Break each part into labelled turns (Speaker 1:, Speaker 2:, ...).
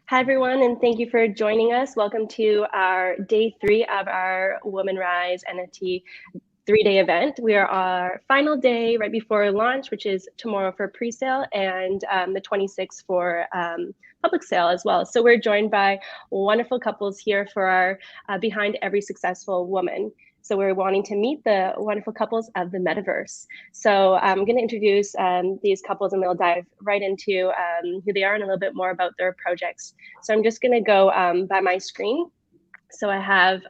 Speaker 1: Hi, everyone, and thank you for joining us. Welcome to our day 3 of our Women Rise NFT 3-day event. We are our final day right before launch, which is tomorrow for pre-sale, and the 26th for public sale as well. So we're joined by wonderful couples here for our Behind Every Successful Woman. So we're wanting to meet the wonderful couples of the metaverse. So I'm going to introduce these couples, and they'll dive right into who they are and a little bit more about their projects. So I'm just going to go by my screen. So I have,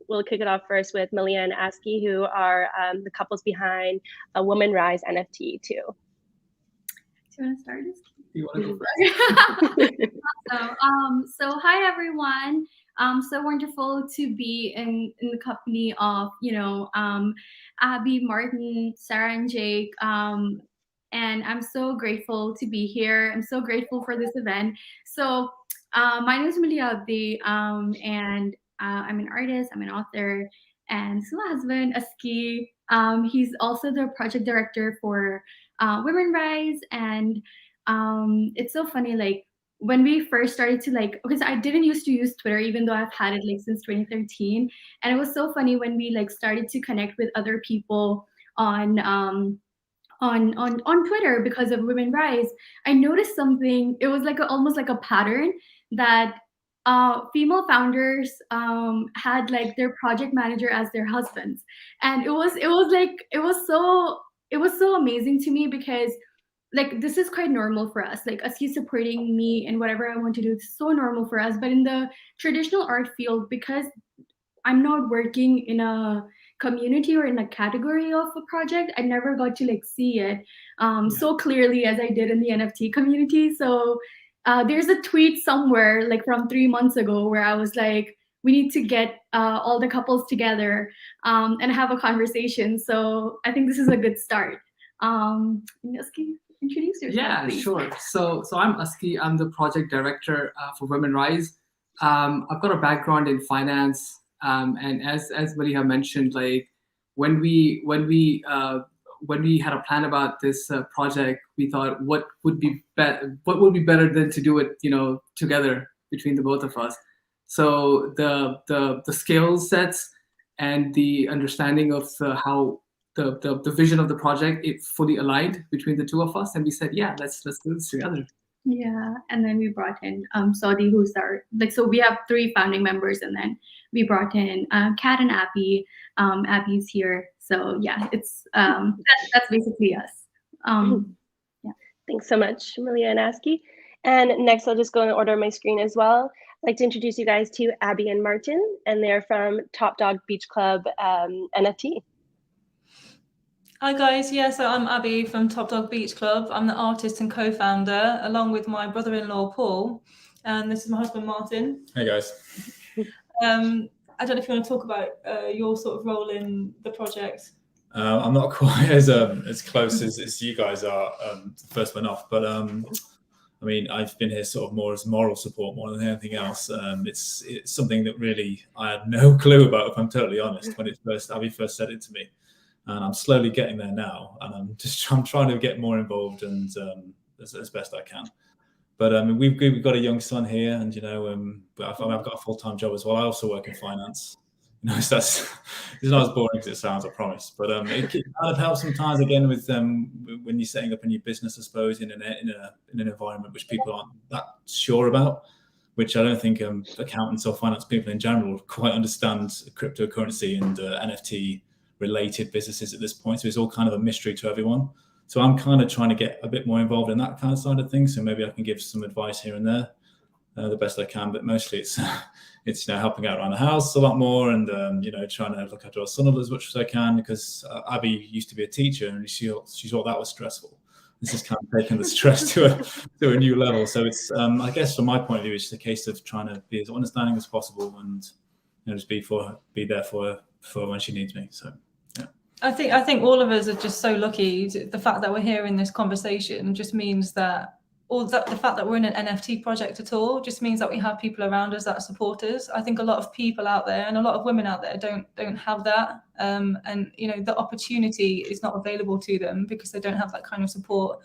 Speaker 1: we'll kick it off first with Maliha and Aski, who are the couples behind a Women Rise NFT too.
Speaker 2: Do you want to start?
Speaker 3: You want to go first?
Speaker 2: So hi everyone. So wonderful to be in the company of Abbey, Martyn, Sarah, and Jake. And I'm so grateful to be here. I'm so grateful for this event. So my name is Maliha, and I'm an artist. I'm an author, and this is my husband Aski. He's also the project director for Women Rise, and it's so funny, like when we first started to because I didn't used to use Twitter, even though I've had it like since 2013. And it was so funny when we like started to connect with other people on Twitter because of Women Rise. I noticed something. It was like almost like a pattern that female founders had like their project manager as their husbands, and it was so amazing to me because like this is quite normal for us. Like Aski supporting me in whatever I want to do, it's so normal for us. But in the traditional art field, because I'm not working in a community or in a category of a project, I never got to like see it so clearly as I did in the NFT community. So there's a tweet somewhere like from 3 months ago where I was like, we need to get all the couples together and have a conversation. So I think this is a good start. Aski, introduce yourself,
Speaker 3: Yeah,
Speaker 2: please.
Speaker 3: sure. So I'm Aski. I'm the project director for Women Rise. I've got a background in finance, and as Maliha mentioned, like when we had a plan about this project, we thought what would be better than to do it, together between the both of us. So the skill sets and the understanding of how the vision of the project, it fully aligned between the two of us, and we said, yeah, let's do this together.
Speaker 2: Yeah, and then we brought in Saudi, who's our so we have 3 founding members, and then we brought in Kat and Abbey. Abby's here, so yeah, it's that's basically us.
Speaker 1: Yeah, thanks so much, Maliha and Aski. And next, I'll just go in order of my screen as well. I'd like to introduce you guys to Abbey and Martyn, and they're from Top Dog Beach Club NFT.
Speaker 4: Hi guys, so I'm Abbey from Top Dog Beach Club. I'm the artist and co-founder, along with my brother-in-law Paul, and this is my husband Martyn.
Speaker 5: Hey guys.
Speaker 4: I don't know if you want to talk about your sort of role in the project.
Speaker 5: I'm not quite as close as you guys are, the first one off, but I mean, I've been here sort of more as moral support more than anything else. It's something that really I had no clue about, if I'm totally honest, when Abbey first said it to me. And I'm slowly getting there now, and I'm trying to get more involved and as best I can. But I mean, we've got a young son here, and I've got a full-time job as well. I also work in finance. So it's not as boring as it sounds, I promise. But it kind of helps sometimes again with when you're setting up a new business, I suppose, in an environment which people aren't that sure about. Which I don't think accountants or finance people in general quite understand cryptocurrency and NFT related businesses at this point. So it's all kind of a mystery to everyone. So I'm kind of trying to get a bit more involved in that kind of side of things. So maybe I can give some advice here and there, the best I can. But mostly it's helping out around the house a lot more, and trying to look after our son as much as I can, because Abbey used to be a teacher and she thought that was stressful. This is kind of taking the stress to a new level. So it's I guess from my point of view, it's just a case of trying to be as understanding as possible and just be there for her when she needs me. So.
Speaker 4: I think all of us are just so lucky. The fact that we're here in this conversation just means that the fact that we're in an NFT project at all just means that we have people around us that support us. I think a lot of people out there and a lot of women out there don't have that, and the opportunity is not available to them because they don't have that kind of support.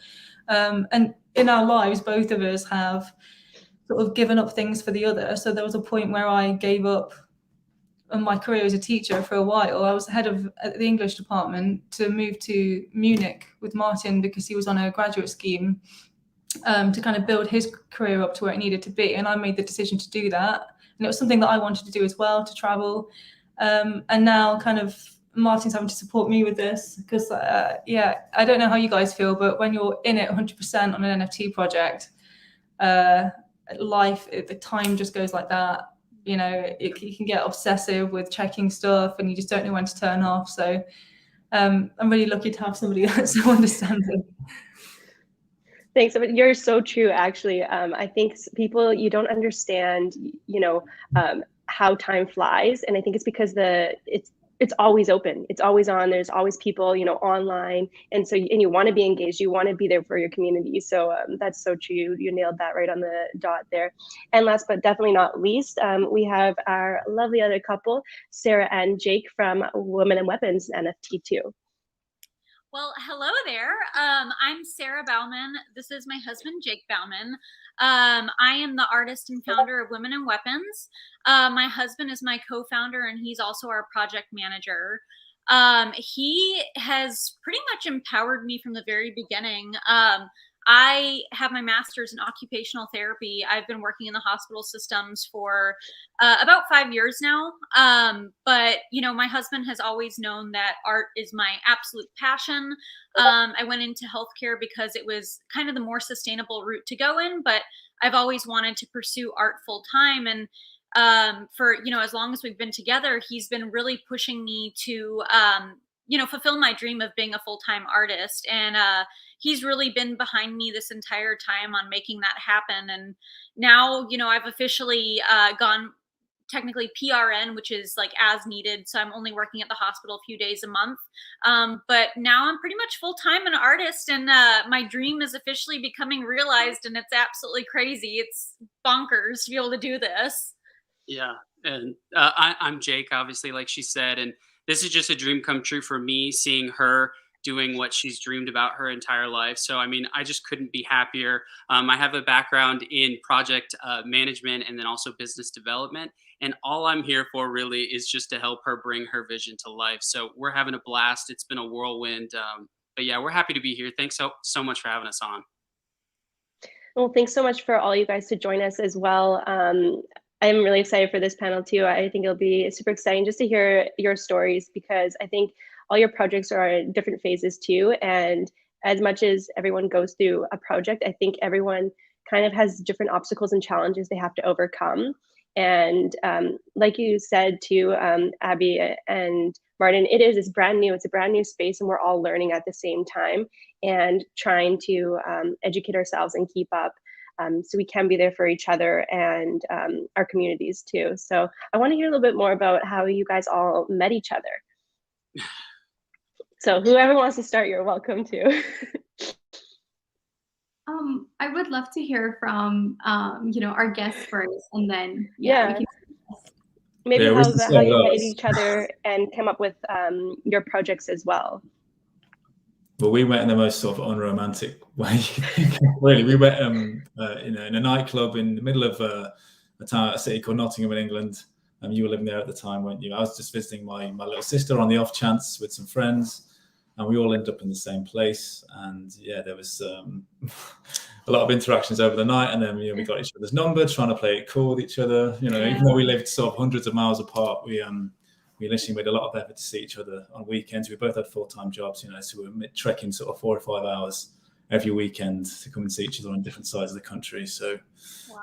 Speaker 4: And in our lives, both of us have sort of given up things for the other. So there was a point where I gave up my career as a teacher for a while. I was head of the English department to move to Munich with Martyn because he was on a graduate scheme to kind of build his career up to where it needed to be. And I made the decision to do that. And it was something that I wanted to do as well, to travel. And now kind of Martyn's having to support me with this because, yeah, I don't know how you guys feel, but when you're in it 100% on an NFT project, the time just goes like that. You know, you can get obsessive with checking stuff and you just don't know when to turn off. So I'm really lucky to have somebody that's so understanding.
Speaker 1: Thanks. You're so true, actually. I think people, you don't understand, you know, how time flies. And I think it's because it's always open. It's always on. There's always people, you know, online. And so, and you want to be engaged. You want to be there for your community. So that's so true. You nailed that right on the dot there. And last but definitely not least, we have our lovely other couple, Sarah and Jake from Women and Weapons NFT too.
Speaker 6: Well, hello there. I'm Sarah Bauman. This is my husband, Jake Bauman. I am the artist and founder of Women and Weapons. My husband is my co-founder, and he's also our project manager. He has pretty much empowered me from the very beginning. I have my master's in occupational therapy. I've been working in the hospital systems for about 5 years now. But, you know, my husband has always known that art is my absolute passion. I went into healthcare because it was kind of the more sustainable route to go in, but I've always wanted to pursue art full time. And for, you know, as long as we've been together, he's been really pushing me to, you know, fulfill my dream of being a full-time artist. And he's really been behind me this entire time on making that happen. And now, you know, I've officially gone technically PRN, which is like as needed. So I'm only working at the hospital a few days a month. But now I'm pretty much full-time an artist, and my dream is officially becoming realized, and it's absolutely crazy. It's bonkers to be able to do this.
Speaker 7: Yeah. And I'm Jake, obviously, like she said, and this is just a dream come true for me, seeing her doing what she's dreamed about her entire life. So, I mean, I just couldn't be happier. I have a background in project management and then also business development. And all I'm here for really is just to help her bring her vision to life. So we're having a blast. It's been a whirlwind. But yeah, we're happy to be here. Thanks so much for having us on.
Speaker 1: Well, thanks so much for all you guys to join us as well. I'm really excited for this panel too. I think it'll be super exciting just to hear your stories, because I think all your projects are in different phases too. And as much as everyone goes through a project, I think everyone kind of has different obstacles and challenges they have to overcome. And like you said too, Abbey and Martyn, it's brand new. It's a brand new space, and we're all learning at the same time and trying to educate ourselves and keep up. So we can be there for each other and our communities too. So I want to hear a little bit more about how you guys all met each other. So whoever wants to start, you're welcome to.
Speaker 2: I would love to hear from you know, our guests first, and then
Speaker 1: yeah. Maybe how you met each other and came up with your projects as well.
Speaker 5: Well, we met in the most sort of unromantic way. Really, we met you know, in a nightclub in the middle of a city called Nottingham in England. You were living there at the time, weren't you? I was just visiting my little sister on the off chance with some friends, and we all ended up in the same place. And yeah, there was a lot of interactions over the night, and then, you know, we got each other's number, trying to play it cool with each other. You know, even though we lived sort of hundreds of miles apart, we initially made a lot of effort to see each other on weekends. We both had full-time jobs, you know, so we were trekking sort of 4 or 5 hours every weekend to come and see each other on different sides of the country. So,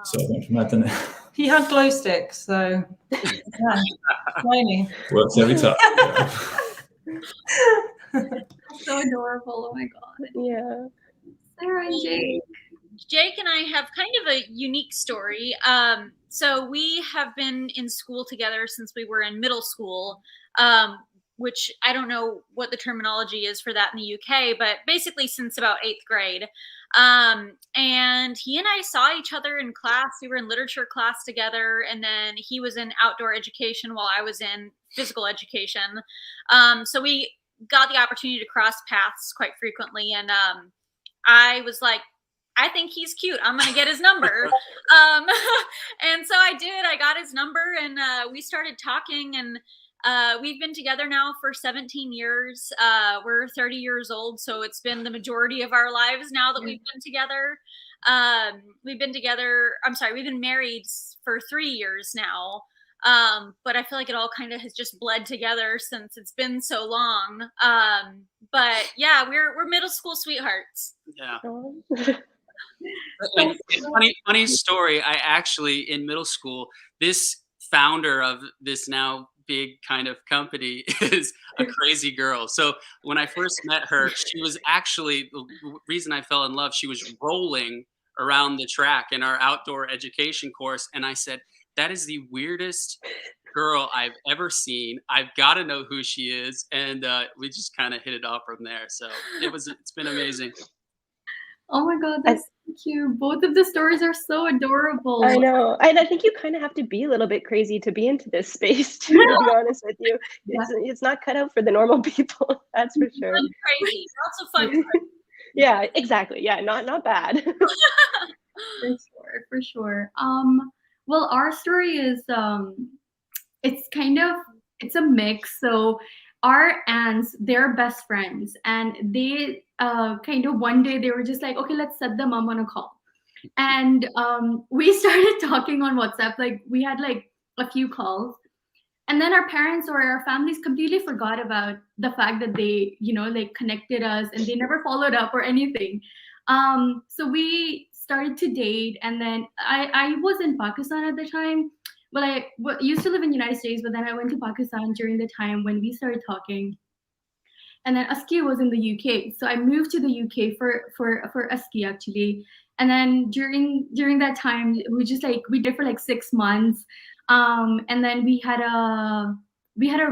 Speaker 5: sort of went from that, didn't it?
Speaker 4: He had glow sticks, so yeah, shiny.
Speaker 5: Works every time.
Speaker 2: So adorable. Oh my God.
Speaker 1: Yeah.
Speaker 2: Sarah and Jake.
Speaker 6: Jake and I have kind of a unique story. So we have been in school together since we were in middle school, which I don't know what the terminology is for that in the UK, but basically since about 8th grade. And he and I saw each other in class. We were in literature class together, and then he was in outdoor education while I was in physical education. So we got the opportunity to cross paths quite frequently. And I was like, I think he's cute. I'm going to get his number. And so I did. I got his number, and we started talking, and we've been together now for 17 years. We're 30 years old, so it's been the majority of our lives now that we've been together. We've been married for 3 years now. But I feel like it all kind of has just bled together since it's been so long. But yeah, we're middle school sweethearts.
Speaker 7: Yeah. And funny story. I actually, in middle school, this founder of this now big kind of company is a crazy girl. So when I first met her, she was actually the reason I fell in love. She was rolling around the track in our outdoor education course, and I said, that is the weirdest girl I've ever seen. I've got to know who she is, and we just kind of hit it off from there. So it's been amazing.
Speaker 2: Oh my God, that's so cute. Both of the stories are so adorable.
Speaker 1: I know. And I think you kind of have to be a little bit crazy to be into this space, too, to be honest with you. It's not cut out for the normal people, that's for sure.
Speaker 6: Fun crazy. Lots of fun.
Speaker 1: Yeah, exactly. Yeah, not bad.
Speaker 2: For sure. Well, our story is it's a mix. So our aunts, they're best friends, and they kind of one day they were just like, okay, let's set them up on a call. And we started talking on WhatsApp. Like we had like a few calls, and then our parents or our families completely forgot about the fact that they, like connected us, and they never followed up or anything. So we started to date, and then I was in Pakistan at the time. Well, I used to live in the United States, but then I went to Pakistan during the time when we started talking. And then Aski was in the UK, so I moved to the UK for Aski actually. And then during that time, we did for like 6 months, and then we had a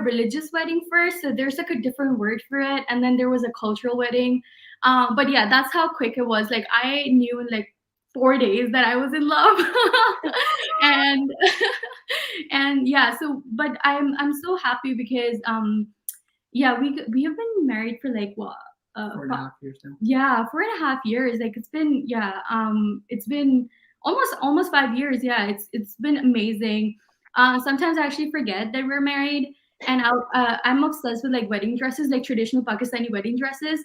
Speaker 2: religious wedding first. So there's like a different word for it, and then there was a cultural wedding. But yeah, that's how quick it was. Like I knew in like 4 days that I was in love. and yeah, so but I'm so happy because yeah, we have been married for like what
Speaker 3: 4.5 years now.
Speaker 2: Yeah, 4.5 years. Like it's been it's been almost 5 years. Yeah, it's been amazing. Sometimes I actually forget that we're married, and I'm obsessed with like wedding dresses, like traditional Pakistani wedding dresses.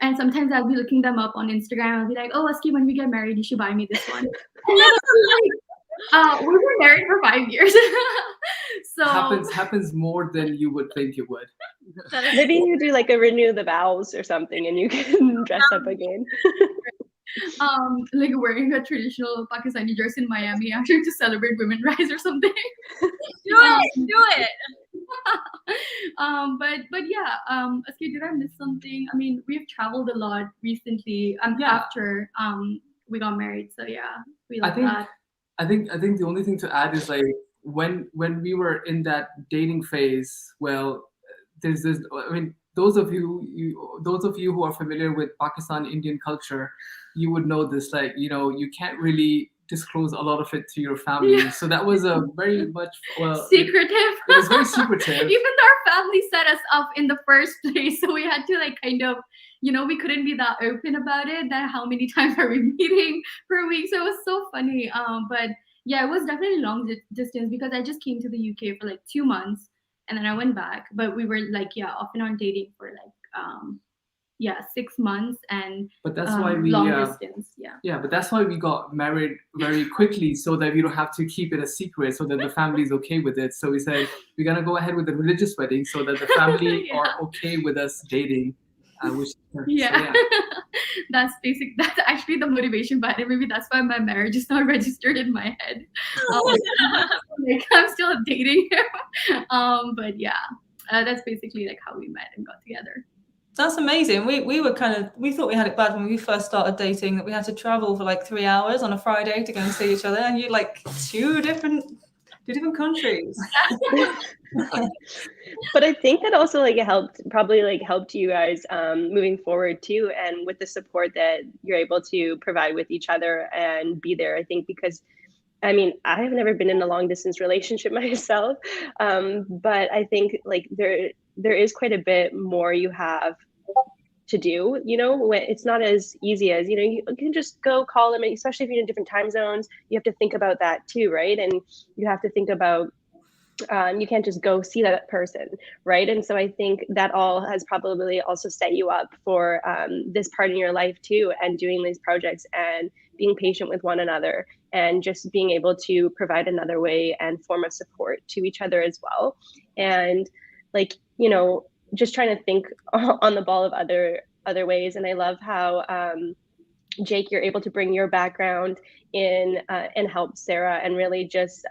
Speaker 2: And sometimes I'll be looking them up on Instagram. I'll be like, oh, Aski, when we get married, you should buy me this one. We were married for 5 years. So
Speaker 3: happens more than you would think it would.
Speaker 1: Maybe you do like a renew the vows or something, and you can dress up again.
Speaker 2: Like wearing a traditional Pakistani dress in Miami after to celebrate Women Rise or something.
Speaker 6: Do it.
Speaker 2: But yeah, Aski, did I miss something? I mean, we've traveled a lot recently after we got married. So yeah, we love that.
Speaker 3: I think the only thing to add is like when we were in that dating phase, well, there's this. I mean, those of you who are familiar with Pakistan Indian culture, you would know this. Like, you can't really disclose a lot of it to your family. Yeah. So that was a very much
Speaker 2: secretive.
Speaker 3: It was very secretive.
Speaker 2: Even though our family set us up in the first place, so we had to like kind of, we couldn't be that open about it. That how many times are we meeting per week? So it was so funny. But yeah, it was definitely long distance because I just came to the UK for like 2 months, and then I went back. But we were like off and on dating for like 6 months, and
Speaker 3: but that's why we
Speaker 2: long distance.
Speaker 3: But that's why we got married very quickly, so that we don't have to keep it a secret, so that the family is okay with it. So we said we're gonna go ahead with the religious wedding, so that the family are okay with us dating.
Speaker 2: That's actually the motivation behind it. Maybe that's why my marriage is not registered in my head. Like I'm still dating him. But yeah, that's basically like how we met and got together.
Speaker 4: That's amazing. We thought we had it bad when we first started dating, that we had to travel for like 3 hours on a Friday to go and see each other, and you're like two different countries.
Speaker 1: But I think that also like helped you guys moving forward too, and with the support that you're able to provide with each other and be there. I think because I mean, I have never been in a long distance relationship myself, but I think like there is quite a bit more you have to do, when it's not as easy as, you can just go call them, especially if you're in different time zones. You have to think about that too, right? And you have to think about, you can't just go see that person, right? And so I think that all has probably also set you up for this part in your life too, and doing these projects and being patient with one another, and just being able to provide another way and form of support to each other as well. And like, just trying to think on the ball of other ways. And I love how Jake, you're able to bring your background in and help Sarah, and really just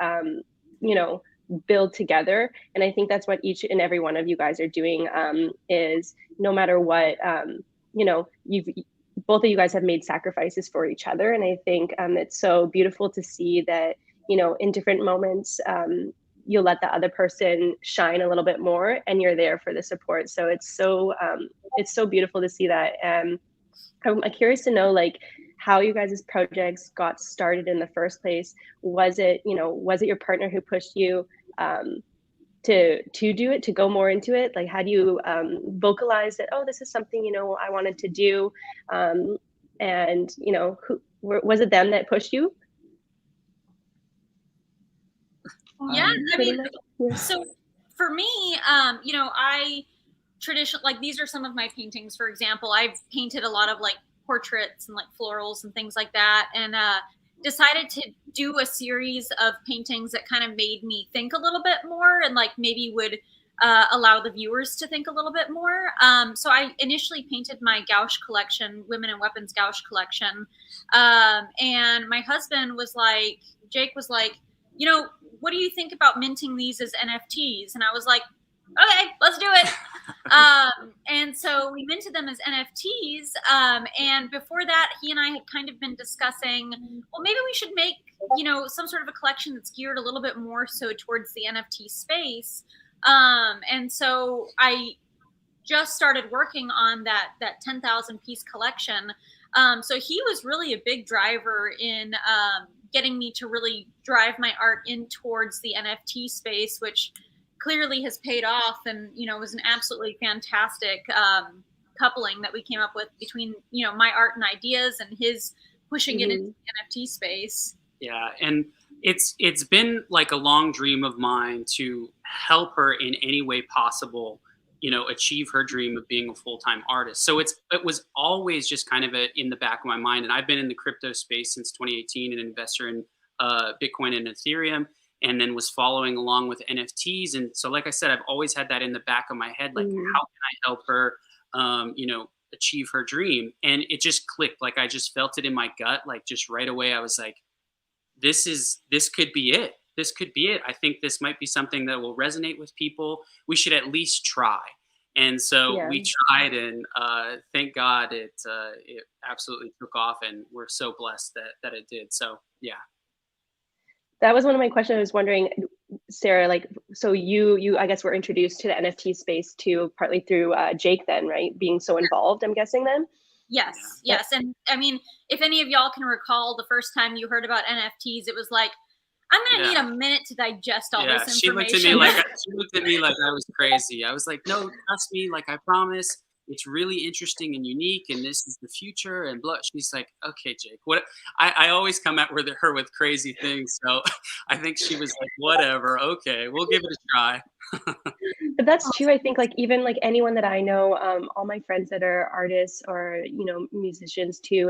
Speaker 1: build together. And I think that's what each and every one of you guys are doing, is no matter what, both of you guys have made sacrifices for each other. And I think it's so beautiful to see that, in different moments, you'll let the other person shine a little bit more, and you're there for the support. So it's so beautiful to see that. And I'm curious to know, like, how you guys' projects got started in the first place. Was it your partner who pushed you to do it, to go more into it? Like, how do you vocalize that, oh, this is something, I wanted to do? And, was it them that pushed you?
Speaker 6: Yeah, I mean, so for me, I traditionally, like, these are some of my paintings. For example, I've painted a lot of like portraits and like florals and things like that, and decided to do a series of paintings that kind of made me think a little bit more, and like maybe would allow the viewers to think a little bit more. So I initially painted my gouache collection, Women and Weapons gouache collection, and my husband was like, Jake was like, what do you think about minting these as NFTs? And I was like, okay, let's do it. And so we minted them as NFTs. And before that, he and I had kind of been discussing, well, maybe we should make, some sort of a collection that's geared a little bit more so towards the NFT space. And so I just started working on that 10,000 piece collection. So he was really a big driver in getting me to really drive my art in towards the NFT space, which clearly has paid off, and was an absolutely fantastic coupling that we came up with between my art and ideas, and his pushing it into the NFT space.
Speaker 7: Yeah, and it's been like a long dream of mine to help her in any way possible, achieve her dream of being a full-time artist. So it was always just kind of in the back of my mind. And I've been in the crypto space since 2018, an investor in Bitcoin and Ethereum, and then was following along with NFTs. And so, like I said, I've always had that in the back of my head, like, how can I help her, achieve her dream? And it just clicked. Like, I just felt it in my gut. Like, just right away, I was like, this could be it. This could be it. I think this might be something that will resonate with people. We should at least try. And so we tried, and thank God it absolutely took off, and we're so blessed that it did. So, yeah.
Speaker 1: That was one of my questions. I was wondering, Sarah, like, so you I guess were introduced to the NFT space too, partly through Jake then, right? Being so involved, I'm guessing then?
Speaker 6: Yes. And I mean, if any of y'all can recall the first time you heard about NFTs, it was like, I'm going to need a minute to digest all this information.
Speaker 7: She looked at me like I was crazy. I was like, no, trust me. Like, I promise. It's really interesting and unique, and this is the future, and blah. She's like, okay, Jake, what? I always come at her with crazy things. So I think she was like, whatever. Okay, we'll give it a try.
Speaker 1: But that's true. I think, like, even like anyone that I know, all my friends that are artists or, musicians too,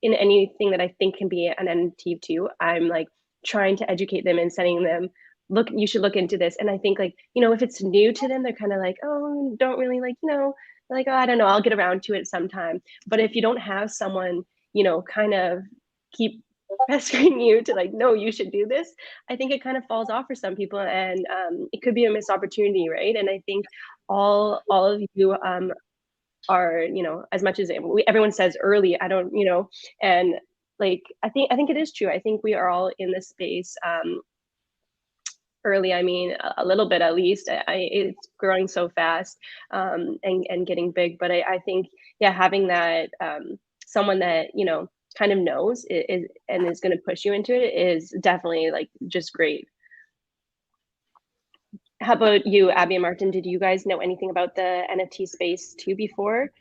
Speaker 1: in anything that I think can be an NFT too, I'm like trying to educate them and sending them, look, you should look into this. And I think, like, if it's new to them, they're kind of like, oh, don't really like, like, oh, I don't know, I'll get around to it sometime. But if you don't have someone, kind of keep pestering you to like, no, you should do this, I think it kind of falls off for some people, and it could be a missed opportunity, right? And I think all of you are, as much as everyone says early, I don't, and like, I think it is true. I think we are all in this space early. I mean, a little bit at least. It's growing so fast and getting big. But I think, having that someone that kind of knows and is going to push you into it is definitely like just great. How about you, Abbey and Martyn? Did you guys know anything about the NFT space too before?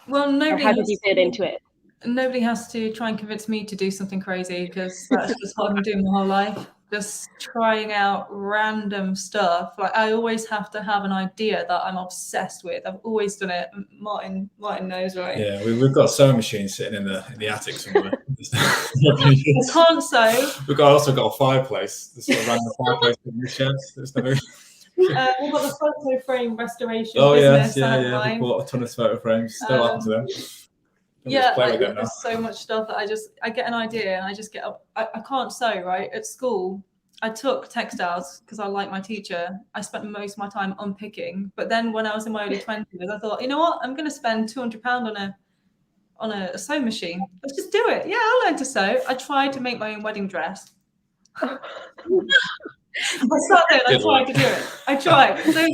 Speaker 4: Well,
Speaker 1: Or
Speaker 4: nobody
Speaker 1: how did
Speaker 4: has
Speaker 1: you fit into it?
Speaker 4: nobody has to try and convince me to do something crazy, because that's just what I've been doing my whole life. Just trying out random stuff. Like, I always have to have an idea that I'm obsessed with. I've always done it. Martyn knows, right?
Speaker 5: Yeah, we've got a sewing machine sitting in the attic somewhere.
Speaker 4: I can't sew.
Speaker 5: We've also got a fireplace. This sort of random fireplace in the shed. There's no...
Speaker 4: We've got the photo frame restoration
Speaker 5: Yes,
Speaker 4: business.
Speaker 5: yeah. We bought a ton of photo frames. Still happen to them.
Speaker 4: Yeah, like, there's so much stuff that I get an idea and I just get up. I can't sew, right? At school, I took textiles because I like my teacher. I spent most of my time unpicking. But then when I was in my early 20s, I thought, you know what? I'm going to spend £200 on a sewing machine. Let's just do it. Yeah, I'll learn to sew. I tried to make my own wedding dress. I sat there and I tried to do it. I tried. So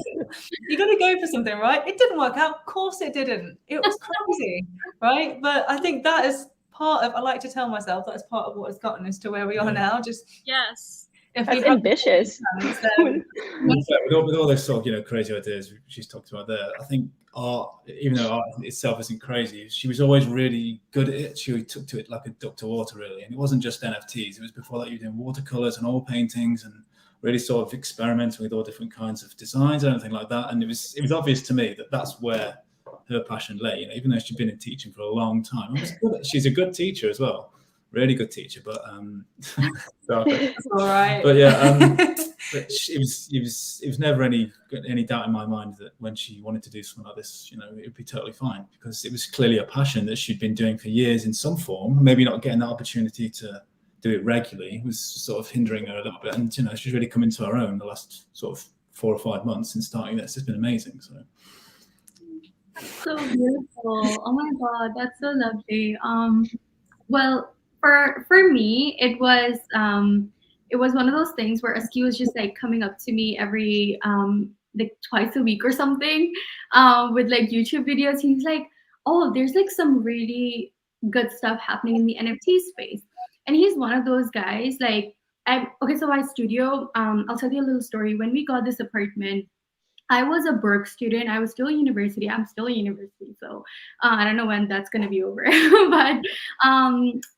Speaker 4: you got to go for something, right? It didn't work out. Of course it didn't. It was crazy, right? But I think that is part of, I like to tell myself that is part of what has gotten us to where we are now. Just
Speaker 6: yes.
Speaker 4: If
Speaker 1: That's ambitious.
Speaker 4: Plans, then...
Speaker 5: with all those sort of crazy ideas she's talked about there, I think art, even though art itself isn't crazy, she was always really good at it. She took to it like a duck to water, really. And it wasn't just NFTs. It was before that you were doing watercolors and oil paintings and really sort of experimenting with all different kinds of designs and everything like that. And it was obvious to me that that's where her passion lay. Even though she'd been in teaching for a long time, she's a good teacher as well. Really good teacher, but
Speaker 4: That's all right.
Speaker 5: But yeah, but it was never any doubt in my mind that when she wanted to do something like this, it would be totally fine, because it was clearly a passion that she'd been doing for years in some form. Maybe not getting that opportunity to do it regularly was sort of hindering her a little bit, and she's really come into her own the last sort of 4 or 5 months since starting this. It's been amazing.
Speaker 2: So beautiful. Oh my God, that's so lovely. Well, for me, it was one of those things where Aski was just like coming up to me every like twice a week or something with like YouTube videos. He's like, oh, there's like some really good stuff happening in the NFT space. And he's one of those guys, like, so my studio, I'll tell you a little story. When we got this apartment, I was a Berkeley student. I was still in university. I'm still in university. So I don't know when that's going to be over. But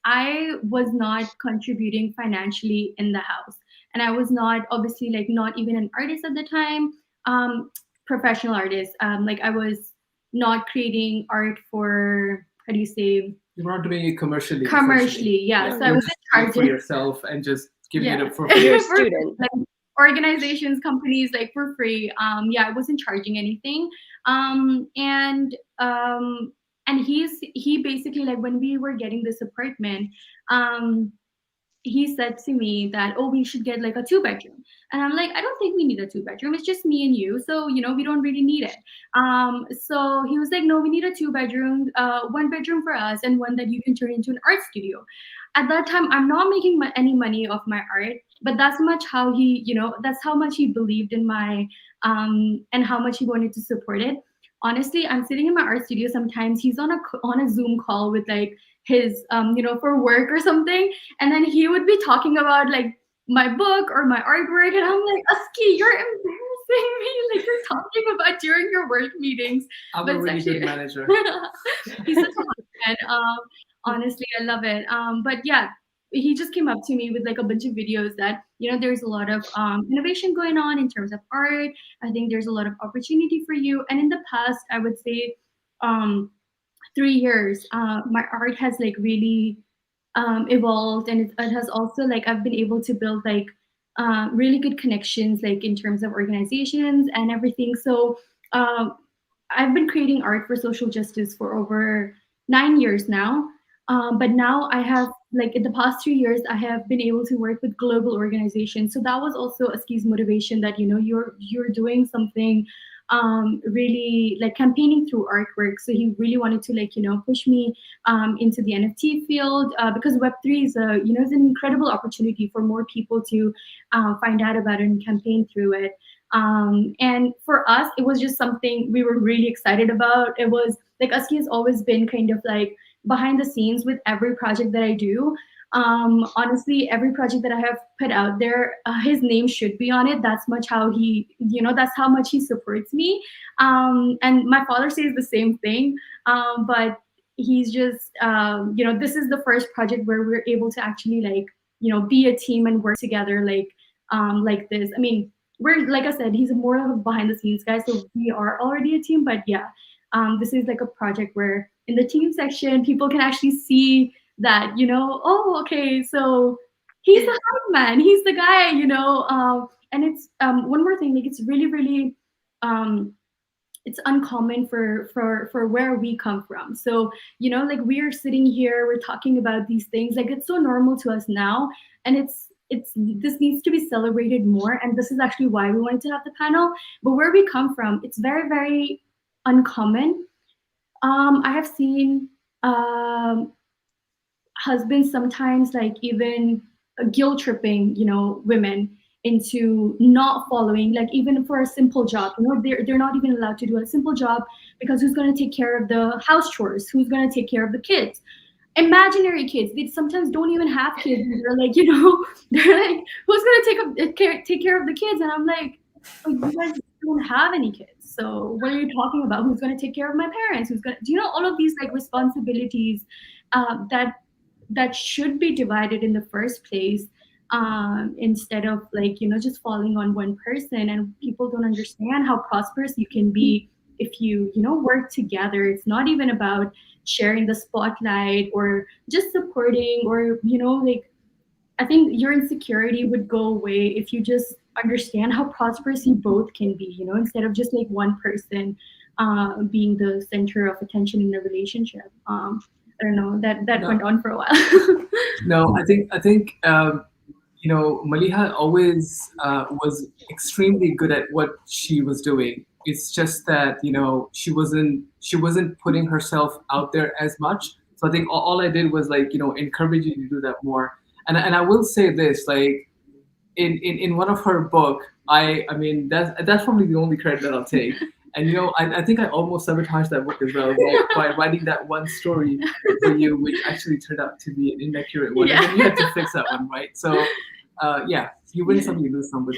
Speaker 2: I was not contributing financially in the house. And I was not, obviously, like, not even an artist at the time, professional artist. Like, I was not creating art for, how do you say?
Speaker 3: You weren't doing it commercially.
Speaker 2: Yeah. So I was charging
Speaker 3: for yourself and just giving it up for
Speaker 1: your student.
Speaker 2: Like, organizations, companies, like, for free. I wasn't charging anything. And he basically, like, when we were getting this apartment, he said to me that, oh, we should get like a 2-bedroom. And I'm like, I don't think we need a 2-bedroom. It's just me and you. So, we don't really need it. So he was like, no, we need a 2-bedroom, 1 bedroom for us and one that you can turn into an art studio. At that time, I'm not making any money off my art, but that's how much he believed in my, and how much he wanted to support it. Honestly, I'm sitting in my art studio. Sometimes he's on a Zoom call with like his, for work or something. And then he would be talking about like my book or my artwork. And I'm like, Aski, you're embarrassing me. Like, you're talking about during your work meetings.
Speaker 3: I'm a really good manager.
Speaker 2: He's such a man. Honestly, I love it. But yeah, he just came up to me with like a bunch of videos that, there's a lot of innovation going on in terms of art. I think there's a lot of opportunity for you. And in the past, I would say 3 years, my art has like really evolved, and it has also, like, I've been able to build like really good connections, like in terms of organizations and everything. So I've been creating art for social justice for over 9 years now. But now I have, like, in the past 2 years, I have been able to work with global organizations. So that was also Aski's motivation, that, you're doing something really, like, campaigning through artwork. So he really wanted to, like, push me into the NFT field, because Web3 is is an incredible opportunity for more people to find out about it and campaign through it. And for us, it was just something we were really excited about. It was like, Aski has always been kind of like behind the scenes with every project that I do. Honestly, every project that I have put out there, his name should be on it. That's much how he, that's how much he supports me. And my father says the same thing. But he's just, this is the first project where we're able to actually be a team and work together like this. I mean, we're, like I said, he's more of a behind the scenes guy, so we are already a team. But yeah, this is like a project where in the team section, people can actually see that, oh, okay, so he's the hype man, he's the guy, and it's one more thing, like it's really, really it's uncommon for where we come from. So, like we're sitting here, we're talking about these things, like it's so normal to us now, and it's this needs to be celebrated more, and this is actually why we wanted to have the panel. But where we come from, it's very, very uncommon. I have seen husbands sometimes like even guilt tripping, women into not following, like even for a simple job, they're not even allowed to do a simple job because who's going to take care of the house chores? Who's going to take care of the kids? Imaginary kids. They sometimes don't even have kids. And they're like, they're like, who's going to take care of the kids? And I'm like, oh, you guys don't have any kids. So what are you talking about? Who's going to take care of my parents? Who's going to, all of these like responsibilities that should be divided in the first place, instead of like, just falling on one person. And people don't understand how prosperous you can be if you, work together. It's not even about sharing the spotlight or just supporting or, like, I think your insecurity would go away if you just understand how prosperous you both can be, instead of just like one person being the center of attention in a relationship. I don't know, that went on for a while.
Speaker 3: No, I think Maliha always was extremely good at what she was doing. It's just that she wasn't putting herself out there as much. So I think all I did was like encourage you to do that more. And I will say this, like in one of her book, I mean that's probably the only credit that I'll take. And I think I almost sabotaged that book as well by writing that one story for you, which actually turned out to be an inaccurate one. Yeah. And then you had to fix that one, right? So yeah, you win some, you lose some with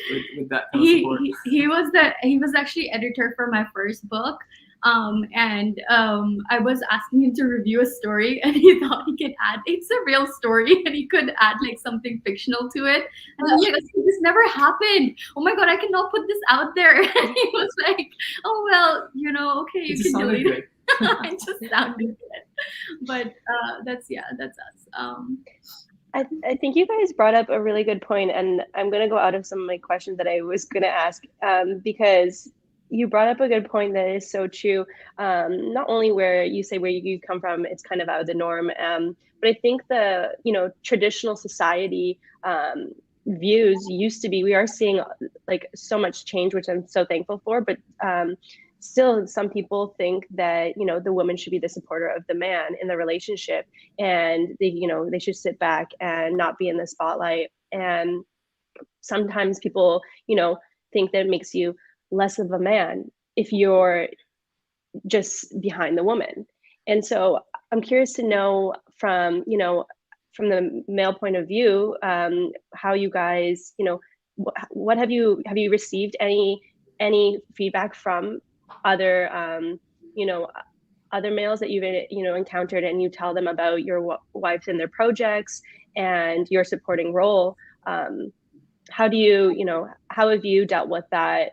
Speaker 3: that kind of support.
Speaker 2: He was actually editor for my first book. And I was asking him to review a story, and he thought he could add, it's a real story, and he could add like something fictional to it. And I was like, this never happened. Oh my God, I cannot put this out there. And he was like, oh, well, okay, you can delete it. It just sounded good. But that's us.
Speaker 1: I think you guys brought up a really good point, and I'm going to go out of some of my questions that I was going to ask, because you brought up a good point that is so true. Not only where you say where you come from, it's kind of out of the norm, but I think the traditional society views used to be, we are seeing like so much change, which I'm so thankful for, but still some people think that the woman should be the supporter of the man in the relationship, and they should sit back and not be in the spotlight. And sometimes people think that it makes you less of a man if you're just behind the woman. And so I'm curious to know from the male point of view, how you guys, what have you received any feedback from other other males that you've encountered, and you tell them about your wives and their projects and your supporting role? How do how have you dealt with that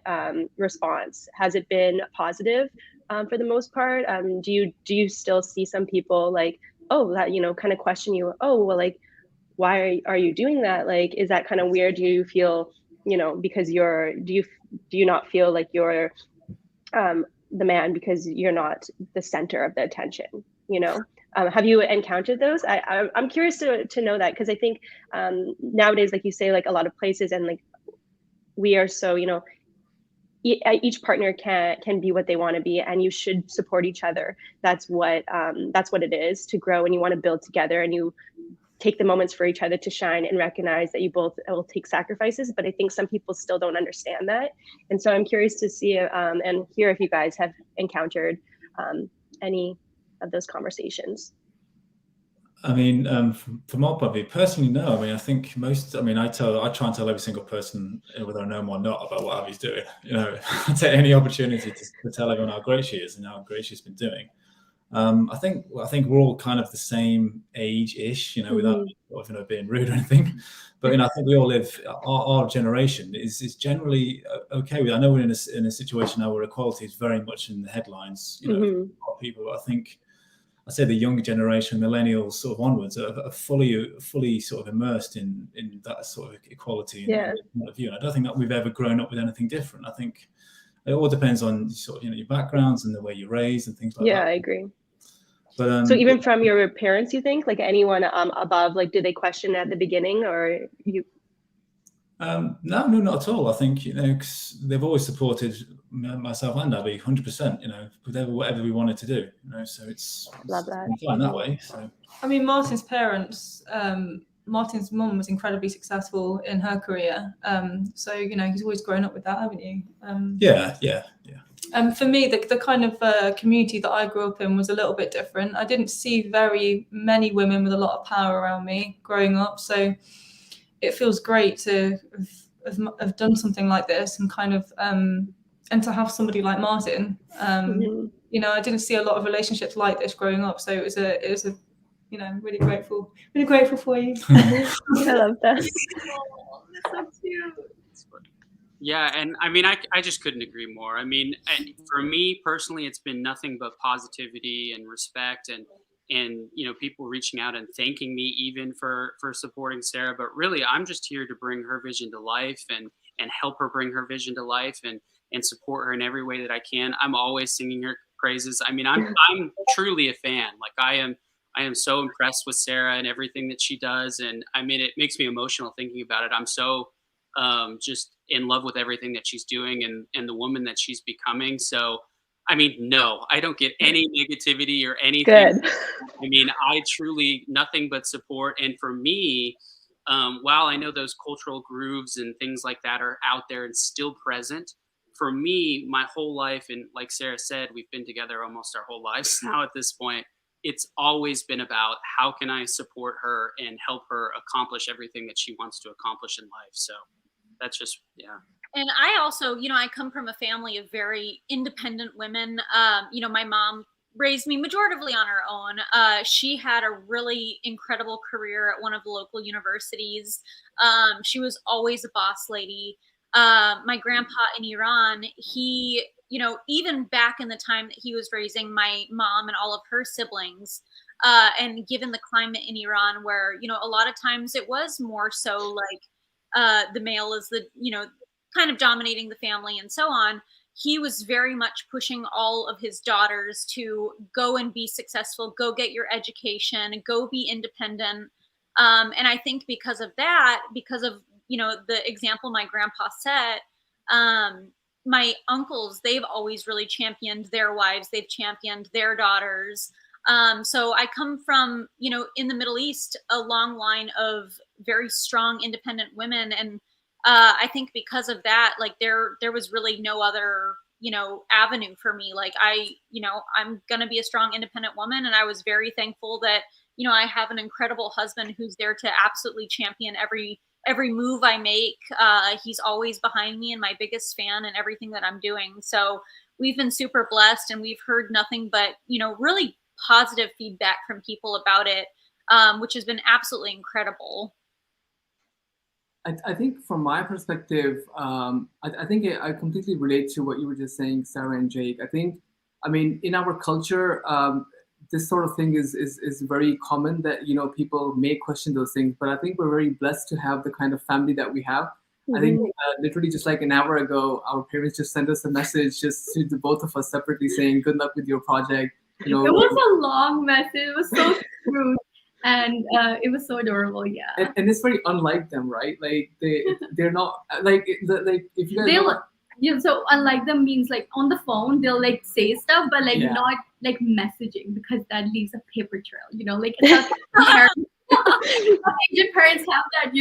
Speaker 1: response? Has it been positive for the most part? Do you still see some people like, oh, that kind of question you, oh, well, like, why are you doing that? Like, is that kind of weird? Do you feel because do you not feel like you're the man because you're not the center of the attention? Have you encountered those? I'm curious to know that, because I think nowadays, like you say, like a lot of places, and like we are so each partner can be what they want to be, and you should support each other. That's what it is to grow, and you want to build together, and you take the moments for each other to shine, and recognize that you both will take sacrifices. But I think some people still don't understand that, and so I'm curious to see and hear if you guys have encountered any of those conversations.
Speaker 5: I mean, from my point of view, personally, no. I mean, I think I try and tell every single person, whether I know them or not, about what Abbey's doing. I take any opportunity to tell everyone how great she is and how great she's been doing. I think we're all kind of the same age-ish, without being rude or anything. But I think we all live. Our generation is generally okay. I know we're in a situation now where equality is very much in the headlines. For a lot of people, I think. I say the younger generation, millennials sort of onwards, are fully sort of immersed in that sort of equality and point of view. And I don't think that we've ever grown up with anything different. I think it all depends on sort of your backgrounds and the way you're raised and things like that.
Speaker 1: Yeah, I agree.
Speaker 5: But
Speaker 1: so even from your parents, you think, like anyone above, like, did they question at the beginning, or you?
Speaker 5: No, not at all. I think 'cause they've always supported myself and Abbey 100%. Whatever we wanted to do. So it's fine that way. So
Speaker 4: I mean, Martyn's parents. Martyn's mum was incredibly successful in her career. So he's always grown up with that, haven't you?
Speaker 5: Yeah.
Speaker 4: For me, the kind of community that I grew up in was a little bit different. I didn't see very many women with a lot of power around me growing up. So it feels great to have done something like this and kind of and to have somebody like Martyn. I didn't see a lot of relationships like this growing up, so it was a really grateful for you.
Speaker 1: I love that.
Speaker 2: Oh, that's so cute.
Speaker 7: Yeah, and I mean, I just couldn't agree more. I mean, for me personally, it's been nothing but positivity and respect, and people reaching out and thanking me even for supporting Sarah. But really, I'm just here to bring her vision to life and help her bring her vision to life and support her in every way that I can. I'm always singing her praises. I mean, I'm truly a fan. Like I am so impressed with Sarah and everything that she does, and I mean, it makes me emotional thinking about it. I'm so just in love with everything that she's doing and the woman that she's becoming. So, I mean, no, I don't get any negativity or anything.
Speaker 1: Good.
Speaker 7: I mean, I truly nothing but support. And for me, while I know those cultural grooves and things like that are out there and still present, for me, my whole life, and like Sarah said, we've been together almost our whole lives now at this point. It's always been about how can I support her and help her accomplish everything that she wants to accomplish in life. So that's just, yeah.
Speaker 6: And I also, I come from a family of very independent women. My mom raised me majoritively on her own. She had a really incredible career at one of the local universities. She was always a boss lady. My grandpa in Iran, he, even back in the time that he was raising my mom and all of her siblings, and given the climate in Iran where, a lot of times it was more so like the male is the, kind of dominating the family and so on, he was very much pushing all of his daughters to go and be successful, go get your education, go be independent. And I think because of that, because of, the example my grandpa set, my uncles, they've always really championed their wives, they've championed their daughters. So I come from, in the Middle East, a long line of very strong, independent women. And I think because of that, like there was really no other, avenue for me. Like I'm going to be a strong, independent woman. And I was very thankful that, I have an incredible husband who's there to absolutely champion every move I make. He's always behind me and my biggest fan in everything that I'm doing. So we've been super blessed, and we've heard nothing but, really positive feedback from people about it, which has been absolutely incredible.
Speaker 3: I think from my perspective, I think I completely relate to what you were just saying, Sarah and Jake. I mean, in our culture, this sort of thing is very common that, people may question those things, but I think we're very blessed to have the kind of family that we have. I think literally just like an hour ago, our parents just sent us a message just to the both of us separately saying, good luck with your project.
Speaker 2: It was a long message. It was so cute. And it was so adorable, yeah.
Speaker 3: And it's very unlike them, right? Like they're not like if you guys
Speaker 2: so unlike them means like on the phone they'll like say stuff, but like not like messaging, because that leaves a paper trail. Like Asian parents have that,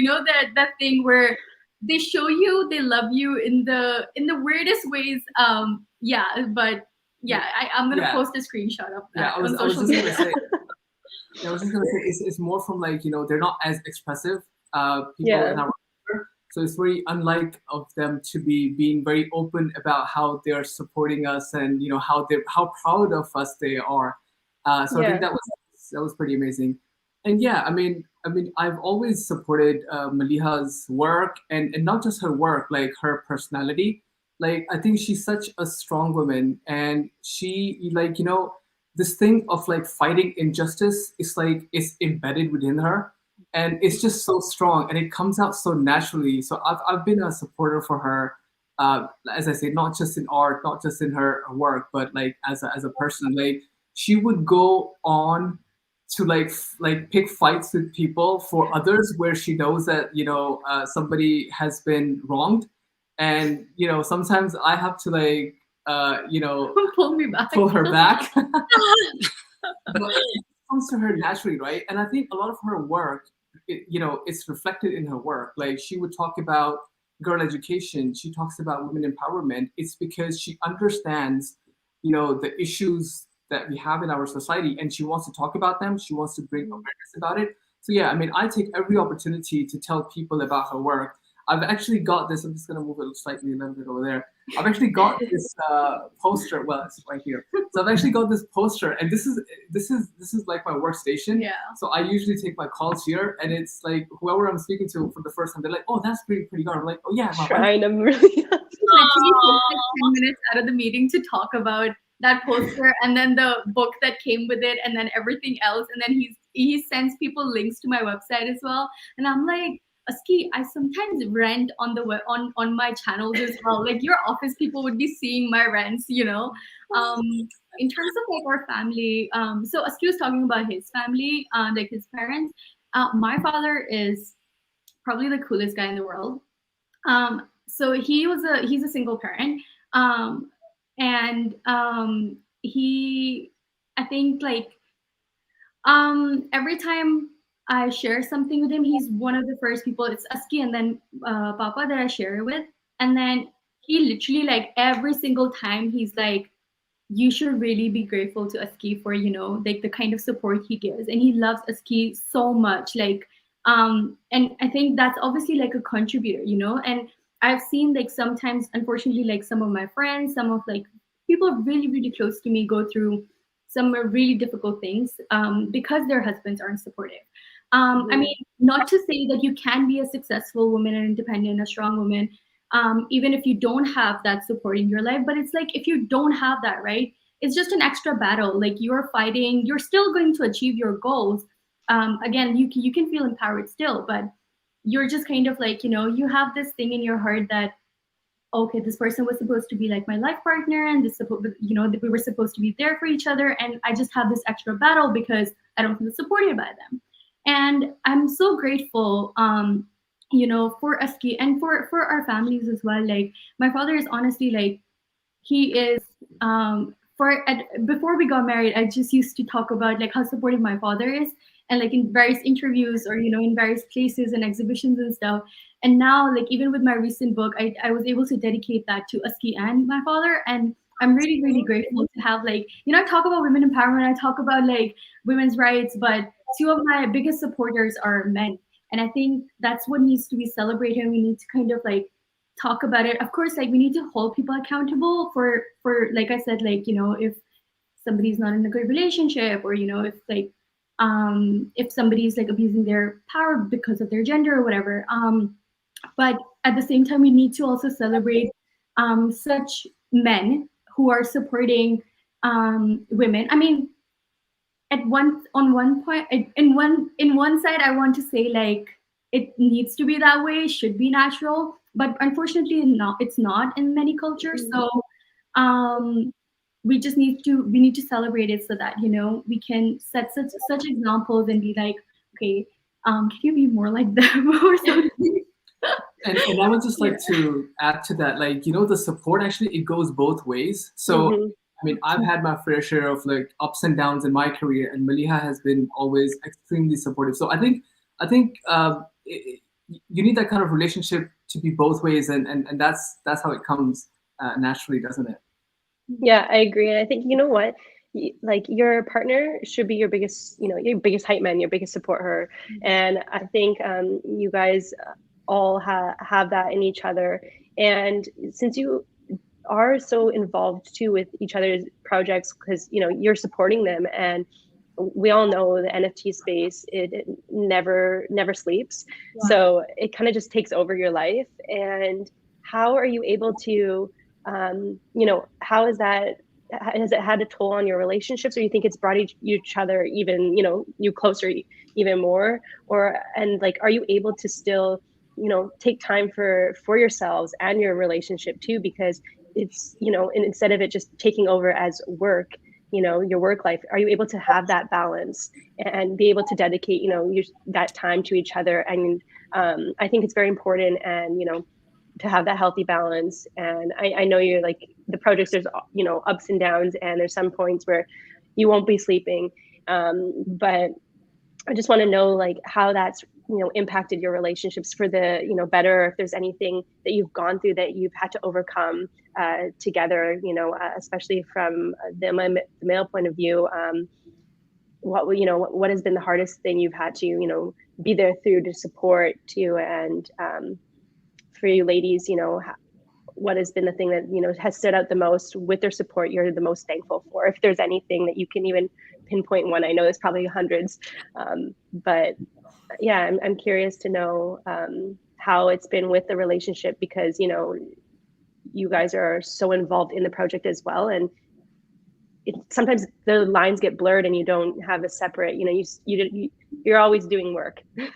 Speaker 2: that thing where they show you they love you in the weirdest ways. I'm gonna post a screenshot of that on social media.
Speaker 3: I was just gonna say it's more from like, they're not as expressive people
Speaker 1: Yeah.
Speaker 3: in our culture. So it's very unlike of them to be being very open about how they are supporting us and how proud of us they are. So I think
Speaker 1: Yeah.
Speaker 3: that was pretty amazing. And yeah, I mean, I've always supported Maliha's work and not just her work, like her personality. Like I think she's such a strong woman, and she like this thing of like fighting injustice is like it's embedded within her, and it's just so strong and it comes out so naturally. So I've been a supporter for her, as I say, not just in art, not just in her work, but like as a person. Like she would go on to like pick fights with people for others where she knows that somebody has been wronged, and sometimes I have to like
Speaker 2: Pull me back.
Speaker 3: pull her back. But it comes to her naturally, right? And I think a lot of her work, it's reflected in her work. Like she would talk about girl education. She talks about women empowerment. It's because she understands, the issues that we have in our society, and she wants to talk about them. She wants to bring awareness about it. So yeah, I mean, I take every opportunity to tell people about her work. I've actually got this. I'm just gonna move it slightly a little bit over there. I've actually got this poster. Well, it's right here. So I've actually got this poster, and this is like my workstation.
Speaker 2: Yeah.
Speaker 3: So I usually take my calls here, and it's like whoever I'm speaking to for the first time, they're like, "Oh, that's pretty good." I'm like, "Oh yeah, my wife."
Speaker 1: Trying to really.
Speaker 2: Literally takes like 10 minutes out of the meeting to talk about that poster and then the book that came with it and then everything else. And then he sends people links to my website as well. And I'm like, Aski, I sometimes rent on the web on my channels as well. Like your office people would be seeing my rents, In terms of like our family, so Aski was talking about his family, like his parents. My father is probably the coolest guy in the world. So he's a single parent. And I think like every time I share something with him, he's one of the first people. It's Aski and then Papa that I share it with. And then he literally like every single time he's like, you should really be grateful to Aski for, like the kind of support he gives. And he loves Aski so much. Like, and I think that's obviously like a contributor, and I've seen like sometimes, unfortunately, like some of my friends, some of like people really, really close to me go through some really difficult things because their husbands aren't supportive. I mean, not to say that you can be a successful woman and independent, a strong woman, even if you don't have that support in your life. But it's like if you don't have that, right? It's just an extra battle. Like you're fighting, you're still going to achieve your goals. Again, you can feel empowered still, but you're just kind of like, you have this thing in your heart that, okay, this person was supposed to be like my life partner, and that we were supposed to be there for each other. And I just have this extra battle because I don't feel supported by them. And I'm so grateful, for Aski and for our families as well. Like my father is honestly like, he is, before we got married, I just used to talk about like how supportive my father is. And like in various interviews or, in various places and exhibitions and stuff. And now, like even with my recent book, I was able to dedicate that to Aski and my father. And I'm really, really grateful to have like, I talk about women empowerment, I talk about like women's rights, but two of my biggest supporters are men. And I think that's what needs to be celebrated. We need to kind of like talk about it. Of course, like we need to hold people accountable for like I said, like, if somebody's not in a good relationship or, if like, if somebody's like abusing their power because of their gender or whatever. But at the same time, we need to also celebrate such men who are supporting women. I mean, in one side, I want to say like it needs to be that way, should be natural, but unfortunately, it's not in many cultures. So we just need to celebrate it so that we can set such examples and be like, okay, can you be more like them or something?
Speaker 3: And I would just like to add to that, like, the support actually, it goes both ways. So, I mean, I've had my fair share of like ups and downs in my career, and Maliha has been always extremely supportive. So I think you need that kind of relationship to be both ways, and that's how it comes naturally, doesn't it?
Speaker 1: Yeah, I agree. And I think, you know what? like your partner should be your biggest, your biggest hype man, your biggest support her. And I think you guys all have that in each other. And since you are so involved too with each other's projects, because you're supporting them, and we all know the NFT space, it never sleeps. Yeah. So it kind of just takes over your life. And how are you able to how is that, has it had a toll on your relationships, or you think it's brought each other even you closer even more? And like, are you able to still take time for yourselves and your relationship too? Because it's and instead of it just taking over as work, your work life, are you able to have that balance and be able to dedicate that time to each other? And I think it's very important, and to have that healthy balance. And I know you're like, the projects, there's ups and downs, and there's some points where you won't be sleeping, but I just want to know like how that's impacted your relationships for the better, if there's anything that you've gone through that you've had to overcome together, especially from the male point of view. What has been the hardest thing you've had to be there through to support to? And for you ladies, what has been the thing that has stood out the most with their support, you're the most thankful for? If there's anything that you can even pinpoint one. I know there's probably hundreds, but yeah, I'm curious to know how it's been with the relationship, because you guys are so involved in the project as well, and sometimes the lines get blurred and you don't have a separate, you're always doing work.
Speaker 4: Yeah.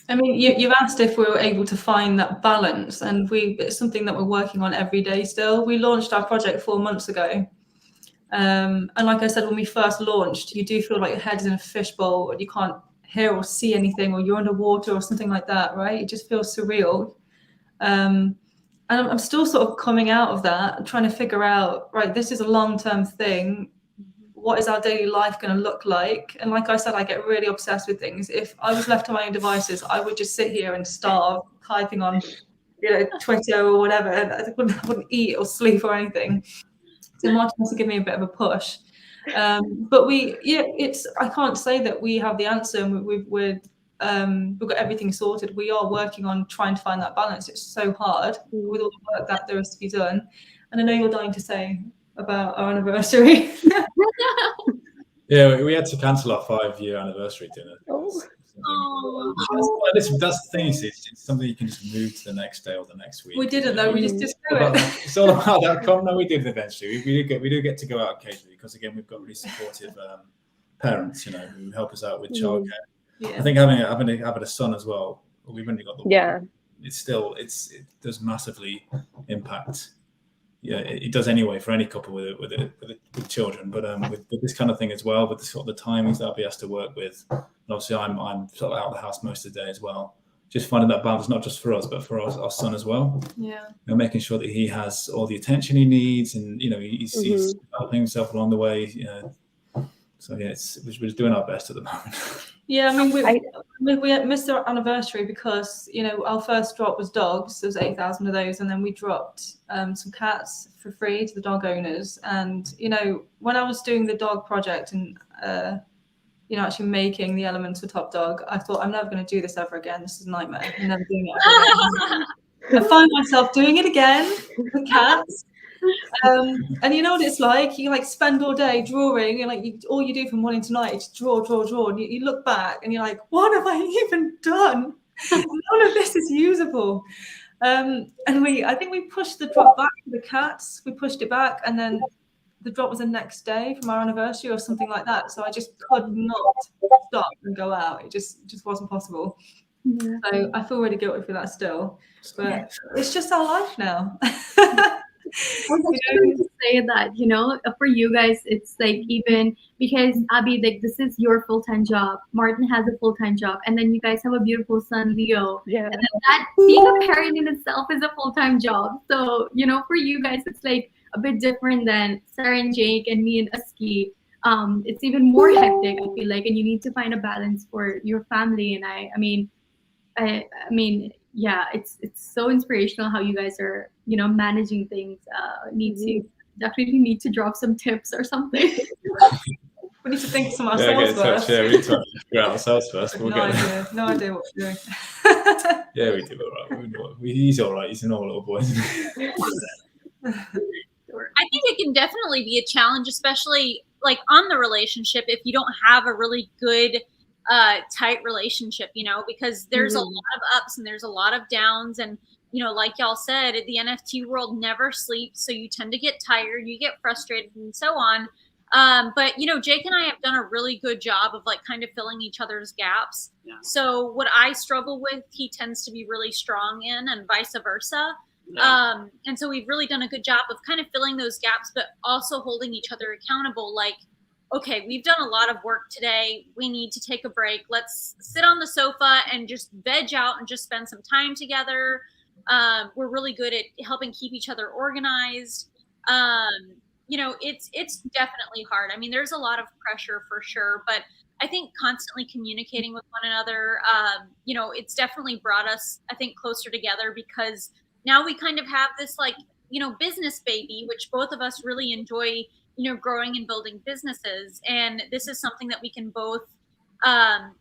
Speaker 4: I mean, you've asked if we were able to find that balance, and it's something that we're working on every day still. We launched our project 4 months ago. And like I said, when we first launched, you do feel like your head's in a fishbowl and you can't hear or see anything, or you're underwater or something like that, right? It just feels surreal. And I'm still sort of coming out of that, trying to figure out, right, this is a long-term thing. What is our daily life going to look like? And like I said, I get really obsessed with things. If I was left to my own devices, I would just sit here and starve, typing on, Twitter or whatever. I wouldn't eat or sleep or anything. So Martyn has to give me a bit of a push. But I can't say that we have the answer, and we've got everything sorted. We are working on trying to find that balance. It's so hard with all the work that there is to be done. And I know you're dying to say about our anniversary.
Speaker 5: Yeah, we had to cancel our 5-year anniversary dinner. That's the thing, it's something you can just move to the next day or the next week.
Speaker 4: We didn't though, we just threw it.
Speaker 5: It's all about that outcome. No, we did eventually. We do get to go out occasionally, because again, we've got really supportive parents, who help us out with childcare. Yeah. I think having a son as well, we've only got the one. It does massively impact. Yeah, it does anyway for any couple with children, but with this kind of thing as well, with the sort of the timings that Abbey has to work with, and obviously I'm sort of out of the house most of the day as well. Just finding that balance, not just for us, but for our son as well. Yeah, making sure that he has all the attention he needs, and he's helping himself along the way. So yeah, we're doing our best at the moment.
Speaker 4: Yeah, I mean, we missed our anniversary because our first drop was dogs. There was 8,000 of those, and then we dropped some cats for free to the dog owners. And when I was doing the dog project and actually making the elements for Top Dog, I thought, I'm never going to do this ever again. This is a nightmare. I'm never doing it ever again. I find myself doing it again with cats. And you know what it's like? You spend all day drawing, and all you do from morning to night is draw, and you look back and you're like, what have I even done? None of this is usable. And I think we pushed the drop back for the cats. We pushed it back, and then the drop was the next day from our anniversary or something like that. So I just could not stop and go out. It just wasn't possible. Yeah. So I feel really guilty for that still, but it's just our life now.
Speaker 2: I was going to say that, for you guys, it's even because Abbey, this is your full-time job. Martyn has a full-time job, and then you guys have a beautiful son, Leo. Yeah. And then that being a parent in itself is a full-time job. So, for you guys, it's a bit different than Sarah and Jake and me and Aski. It's even more hectic, I feel like, and you need to find a balance for your family. And I mean, yeah, it's so inspirational how you guys are, managing things. Need to definitely need to drop some tips or something.
Speaker 4: We need to think some
Speaker 5: Yeah,
Speaker 4: ourselves
Speaker 5: get in touch.
Speaker 4: first.
Speaker 5: Yeah, we need to figure out ourselves first. We'll
Speaker 4: No
Speaker 5: get there.
Speaker 4: idea. No idea what we're doing.
Speaker 5: Yeah, we do all right. He's all right. He's a normal little boy.
Speaker 6: I think it can definitely be a challenge, especially like on the relationship, if you don't have a really good tight relationship, you know, because there's a lot of ups and there's a lot of downs. And, you know, like y'all said, the NFT world never sleeps. So you tend to get tired, you get frustrated and so on. But, you know, Jake and I have done a really good job of like kind of filling each other's gaps.
Speaker 7: Yeah.
Speaker 6: So what I struggle with, he tends to be really strong in, and vice versa.
Speaker 7: Yeah.
Speaker 6: And so we've really done a good job of kind of filling those gaps, but also holding each other accountable. Like, okay, we've done a lot of work today. We need to take a break. Let's sit on the sofa and just veg out and just spend some time together. We're really good at helping keep each other organized. You know, it's definitely hard. I mean, there's a lot of pressure for sure, but I think constantly communicating with one another, you know, it's definitely brought us, I think, closer together, because now we kind of have this like, you know, business baby, which both of us really enjoy, you know, growing and building businesses. And this is something that we can both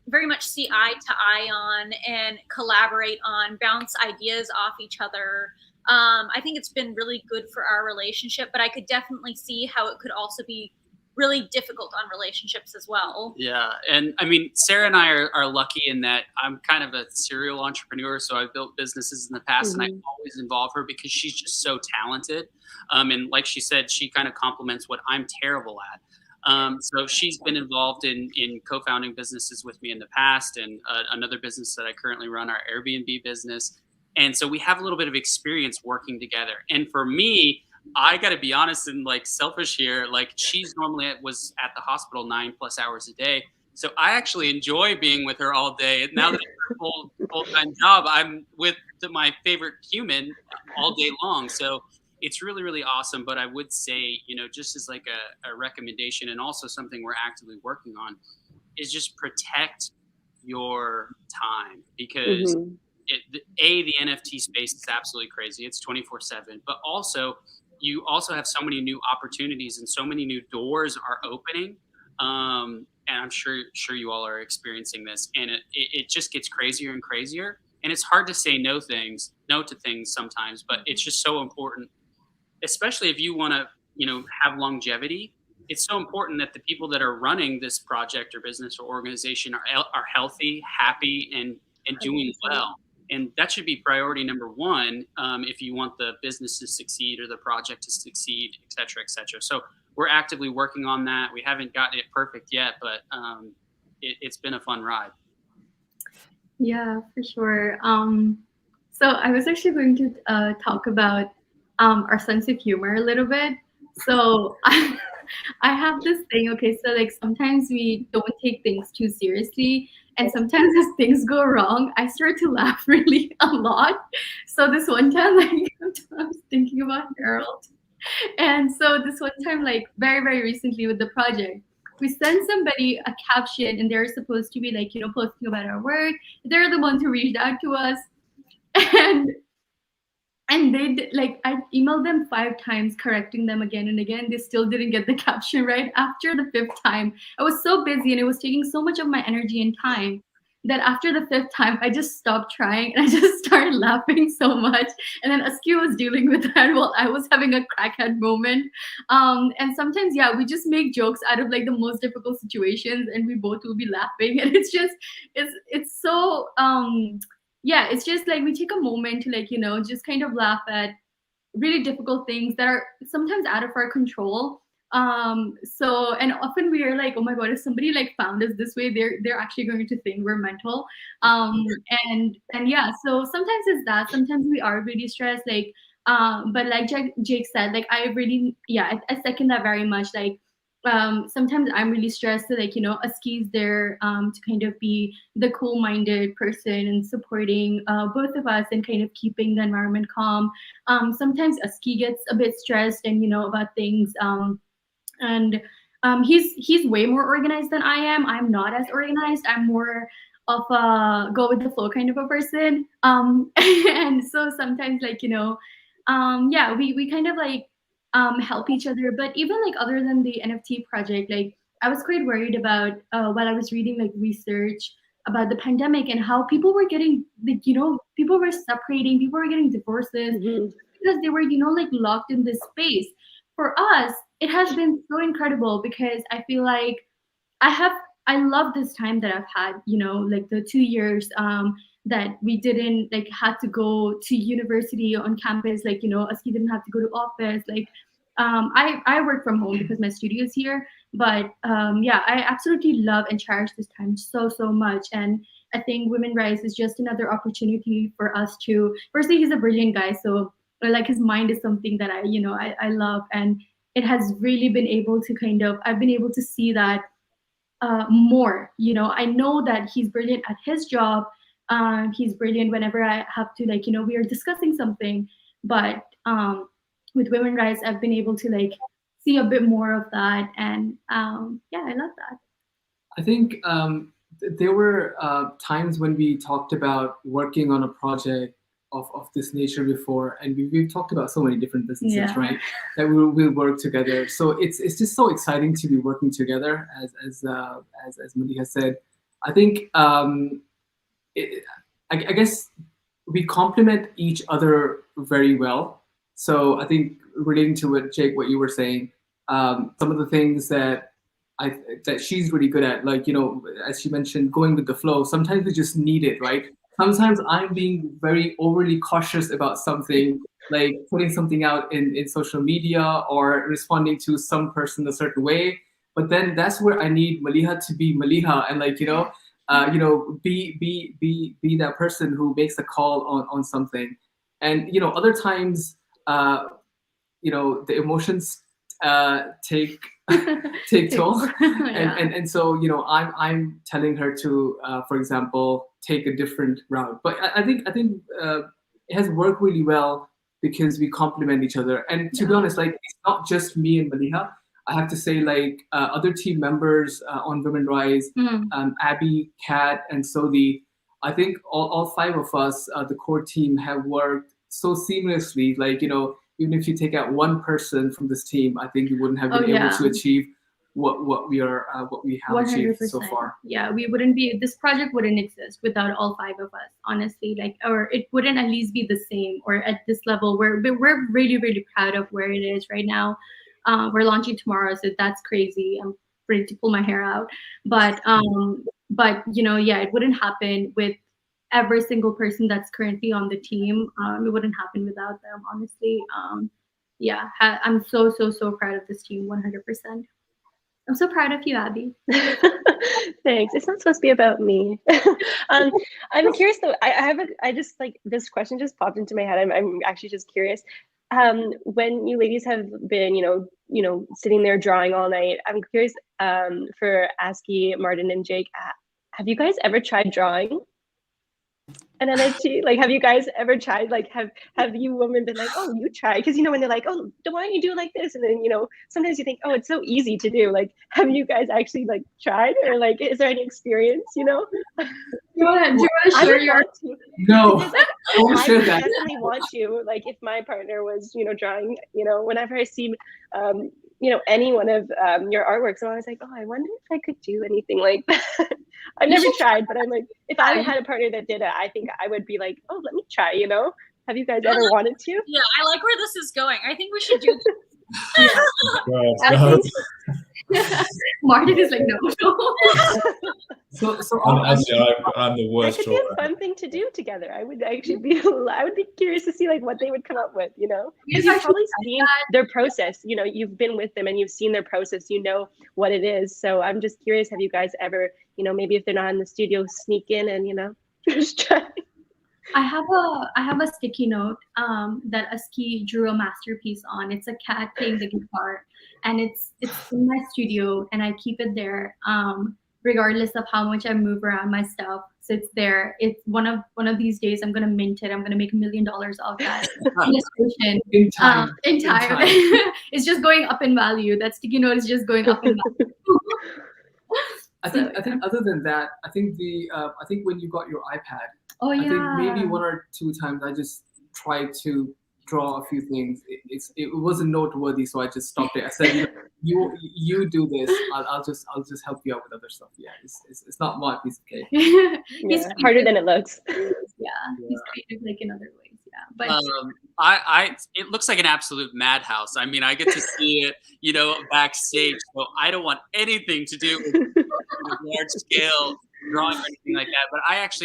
Speaker 6: very much see eye to eye on and collaborate on, bounce ideas off each other. I think it's been really good for our relationship, but I could definitely see how it could also be really difficult on relationships as well.
Speaker 7: Yeah. And I mean, Sarah and I are lucky in that I'm kind of a serial entrepreneur. So I've built businesses in the past, and I always involve her because she's just so talented. And like she said, she kind of complements what I'm terrible at. So she's been involved in co-founding businesses with me in the past, and another business that I currently run, our Airbnb business. And so we have a little bit of experience working together. And for me, I got to be honest and like selfish here. Like, she's normally was at the hospital 9+ hours a day. So I actually enjoy being with her all day. And now that it's a full-time job, I'm with my favorite human all day long. So it's really, really awesome. But I would say, you know, just as like a recommendation, and also something we're actively working on, is just protect your time, because the NFT space is absolutely crazy. It's 24/7, but also you also have so many new opportunities and so many new doors are opening. And I'm sure you all are experiencing this, and it just gets crazier and crazier. And it's hard to say no to things sometimes, but it's just so important, especially if you want to, you know, have longevity. It's so important that the people that are running this project or business or organization are healthy, happy, and doing well. And that should be priority number one, if you want the business to succeed or the project to succeed, et cetera, et cetera. So we're actively working on that. We haven't gotten it perfect yet, but it's been a fun ride.
Speaker 2: Yeah, for sure. So I was actually going to talk about our sense of humor a little bit. So I have this thing, okay, so like sometimes we don't take things too seriously, and sometimes as things go wrong, I start to laugh really a lot. So this one time, like I was thinking about Harold. And so this one time, like very, very recently with the project, we sent somebody a caption, and they're supposed to be like, you know, posting about our work. They're the ones who reached out to us. And they did, like, I emailed them 5 times, correcting them again and again. They still didn't get the caption right. After the 5th time, I was so busy and it was taking so much of my energy and time that after the 5th time, I just stopped trying and I just started laughing so much. And then Aski was dealing with that while I was having a crackhead moment. And sometimes, yeah, we just make jokes out of like the most difficult situations, and we both will be laughing. And it's just, it's so, yeah, it's just like we take a moment to, like, you know, just kind of laugh at really difficult things that are sometimes out of our control. So, and often we are like, oh my God, if somebody like found us this way, they're actually going to think we're mental. And yeah, so sometimes it's that. Sometimes we are really stressed, like, but like Jake said, like I really, yeah, I second that very much. Like, sometimes I'm really stressed, so like, you know, Aski's there to kind of be the cool-minded person and supporting both of us and kind of keeping the environment calm. Sometimes Aski gets a bit stressed and, you know, about things, and he's way more organized than I am. I'm not as organized. I'm more of a go with the flow kind of a person. And so sometimes, like, you know, yeah, we kind of like help each other. But even like other than the NFT project, like I was quite worried about while I was reading like research about the pandemic and how people were getting like, people were separating, people were getting divorces because they were, like locked in this space. For us, it has been so incredible because I feel like I love this time that I've had, like the 2 years that we didn't like had to go to university on campus, like, Aski didn't have to go to office. Like I work from home because my studio is here. But yeah, I absolutely love and cherish this time so, so much. And I think Women Rise is just another opportunity for us to, firstly, he's a brilliant guy. So like his mind is something that I love. And it has really been able to I've been able to see that more. I know that he's brilliant at his job. He's brilliant whenever I have to, like, we are discussing something. But with Women Rise, I've been able to like see a bit more of that. And yeah, I love that.
Speaker 3: I think there were times when we talked about working on a project of this nature before, and we've talked about so many different businesses, right? That we'll work together. So it's just so exciting to be working together, as Maliha said. I think I guess we complement each other very well. So I think relating to what Jake, what you were saying, some of the things that she's really good at, like, as she mentioned, going with the flow. Sometimes we just need it, right? Sometimes I'm being very overly cautious about something, like putting something out in social media or responding to some person a certain way. But then that's where I need Maliha to be Maliha and like, be that person who makes the call on something. And, other times, the emotions take toll. And so, I'm telling her to, for example, take a different route. But I think it has worked really well because we complement each other. And to be honest, like, it's not just me and Maliha. I have to say, like, other team members on Women Rise, Abbey, Kat, and Sodhi, I think all five of us, the core team, have worked so seamlessly. Like, even if you take out one person from this team, I think we wouldn't have been able to achieve what we have 100%. Achieved so far.
Speaker 2: Yeah, this project wouldn't exist without all five of us, honestly. Like, or it wouldn't at least be the same or at this level where we're really, really proud of where it is right now. We're launching tomorrow, so that's crazy. I'm ready to pull my hair out. But it wouldn't happen with every single person that's currently on the team. It wouldn't happen without them, honestly. I'm so, so, so proud of this team, 100%. I'm so proud of you, Abbey.
Speaker 1: Thanks. It's not supposed to be about me. I'm curious though. I just like this question just popped into my head. I'm actually just curious. When you ladies have been, sitting there drawing all night, I'm curious for Aski, Martyn, and Jake. Have you guys ever tried drawing an NFT? Like, have you guys ever tried? Like, have you women been like, oh, you try? Because when they're like, oh, why don't you do it like this? And then sometimes you think, oh, it's so easy to do. Like, have you guys actually like tried, or like, is there any experience? Do you want to share your?
Speaker 3: No, I won't share that.
Speaker 1: I definitely want to. Like, if my partner was, drawing, whenever I see, any one of your artworks, I'm always like, oh, I wonder if I could do anything like that. I've never tried, but I'm like, if I had a partner that did it, I think I would be like, oh, let me try, Have you guys ever wanted to?
Speaker 6: Yeah, I like where this is going. I think we should do this.
Speaker 2: Martyn is like, no.
Speaker 3: So
Speaker 5: I'm the worst.
Speaker 1: That could be a fun thing to do together. I would be curious to see like what they would come up with, You've probably seen their process, you've been with them and you've seen their process, what it is. So I'm just curious, have you guys ever, maybe if they're not in the studio, sneak in and, just try?
Speaker 2: I have a sticky note that Aski drew a masterpiece on. It's a cat playing the guitar, and it's in my studio, and I keep it there regardless of how much I move around my stuff. So it's there. It's one of these days I'm gonna mint it. I'm gonna make $1 million off that illustration.
Speaker 3: In time.
Speaker 2: It's just going up in value. That sticky note is just going up in value.
Speaker 3: I think other than that, I think when you got your iPad,
Speaker 2: oh, yeah.
Speaker 3: I think maybe 1 or 2 times I just tried to, draw a few things. It wasn't noteworthy, so I just stopped it. I said, you do this. I'll just help you out with other stuff. Yeah, it's not my piece of cake.
Speaker 1: Yeah, harder than it looks.
Speaker 2: He's creative like in other ways. Yeah, but
Speaker 7: it looks like an absolute madhouse. I mean, I get to see it, backstage. So I don't want anything to do with large scale drawing or anything like that. But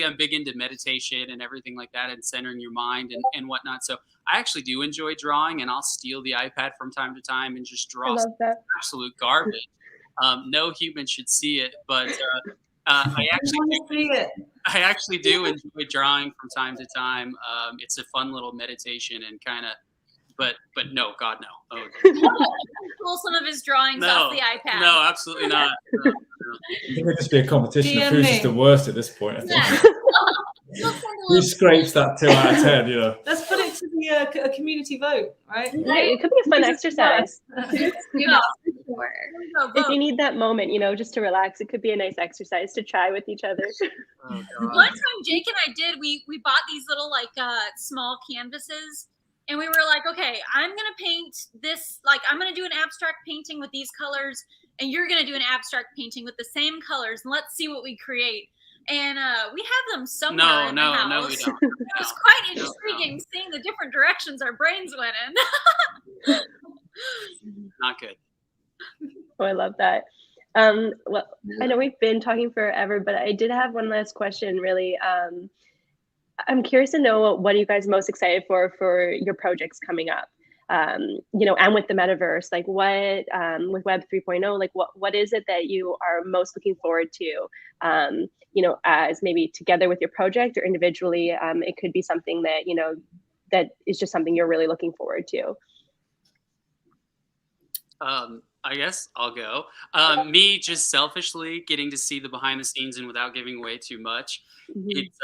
Speaker 7: I'm big into meditation and everything like that, and centering your mind and whatnot. So I actually do enjoy drawing, and I'll steal the iPad from time to time and just draw absolute garbage. No human should see it, but I actually do enjoy drawing from time to time. It's a fun little meditation and kind of, but no, God no. Oh,
Speaker 6: pull some of his drawings off the iPad.
Speaker 7: No, absolutely not. No.
Speaker 5: I think it'd just be a competition of who's just the worst at this point. I think. Who scrapes that 2 out of 10?
Speaker 4: Let's put it to the a community vote, right?
Speaker 1: Right, it could be a fun exercise.
Speaker 2: yeah, for sure.
Speaker 1: If you need that moment, just to relax, it could be a nice exercise to try with each other.
Speaker 6: One time Jake and I did, we bought these little small canvases, and we were like, okay, I'm gonna paint this, I'm gonna do an abstract painting with these colors, and you're gonna do an abstract painting with the same colors, and let's see what we create. And we have them somewhere in the house.
Speaker 7: No, we don't.
Speaker 6: It was quite intriguing seeing the different directions our brains went in.
Speaker 7: Not good.
Speaker 1: Oh, I love that. Well, I know we've been talking forever, but I did have one last question, really. I'm curious to know what are you guys most excited for your projects coming up? And with the metaverse, what with Web 3.0, what is it that you are most looking forward to? As maybe together with your project or individually, it could be something that that is just something you're really looking forward to.
Speaker 7: I guess I'll go. Me just selfishly getting to see the behind the scenes and without giving away too much. Mm-hmm. It's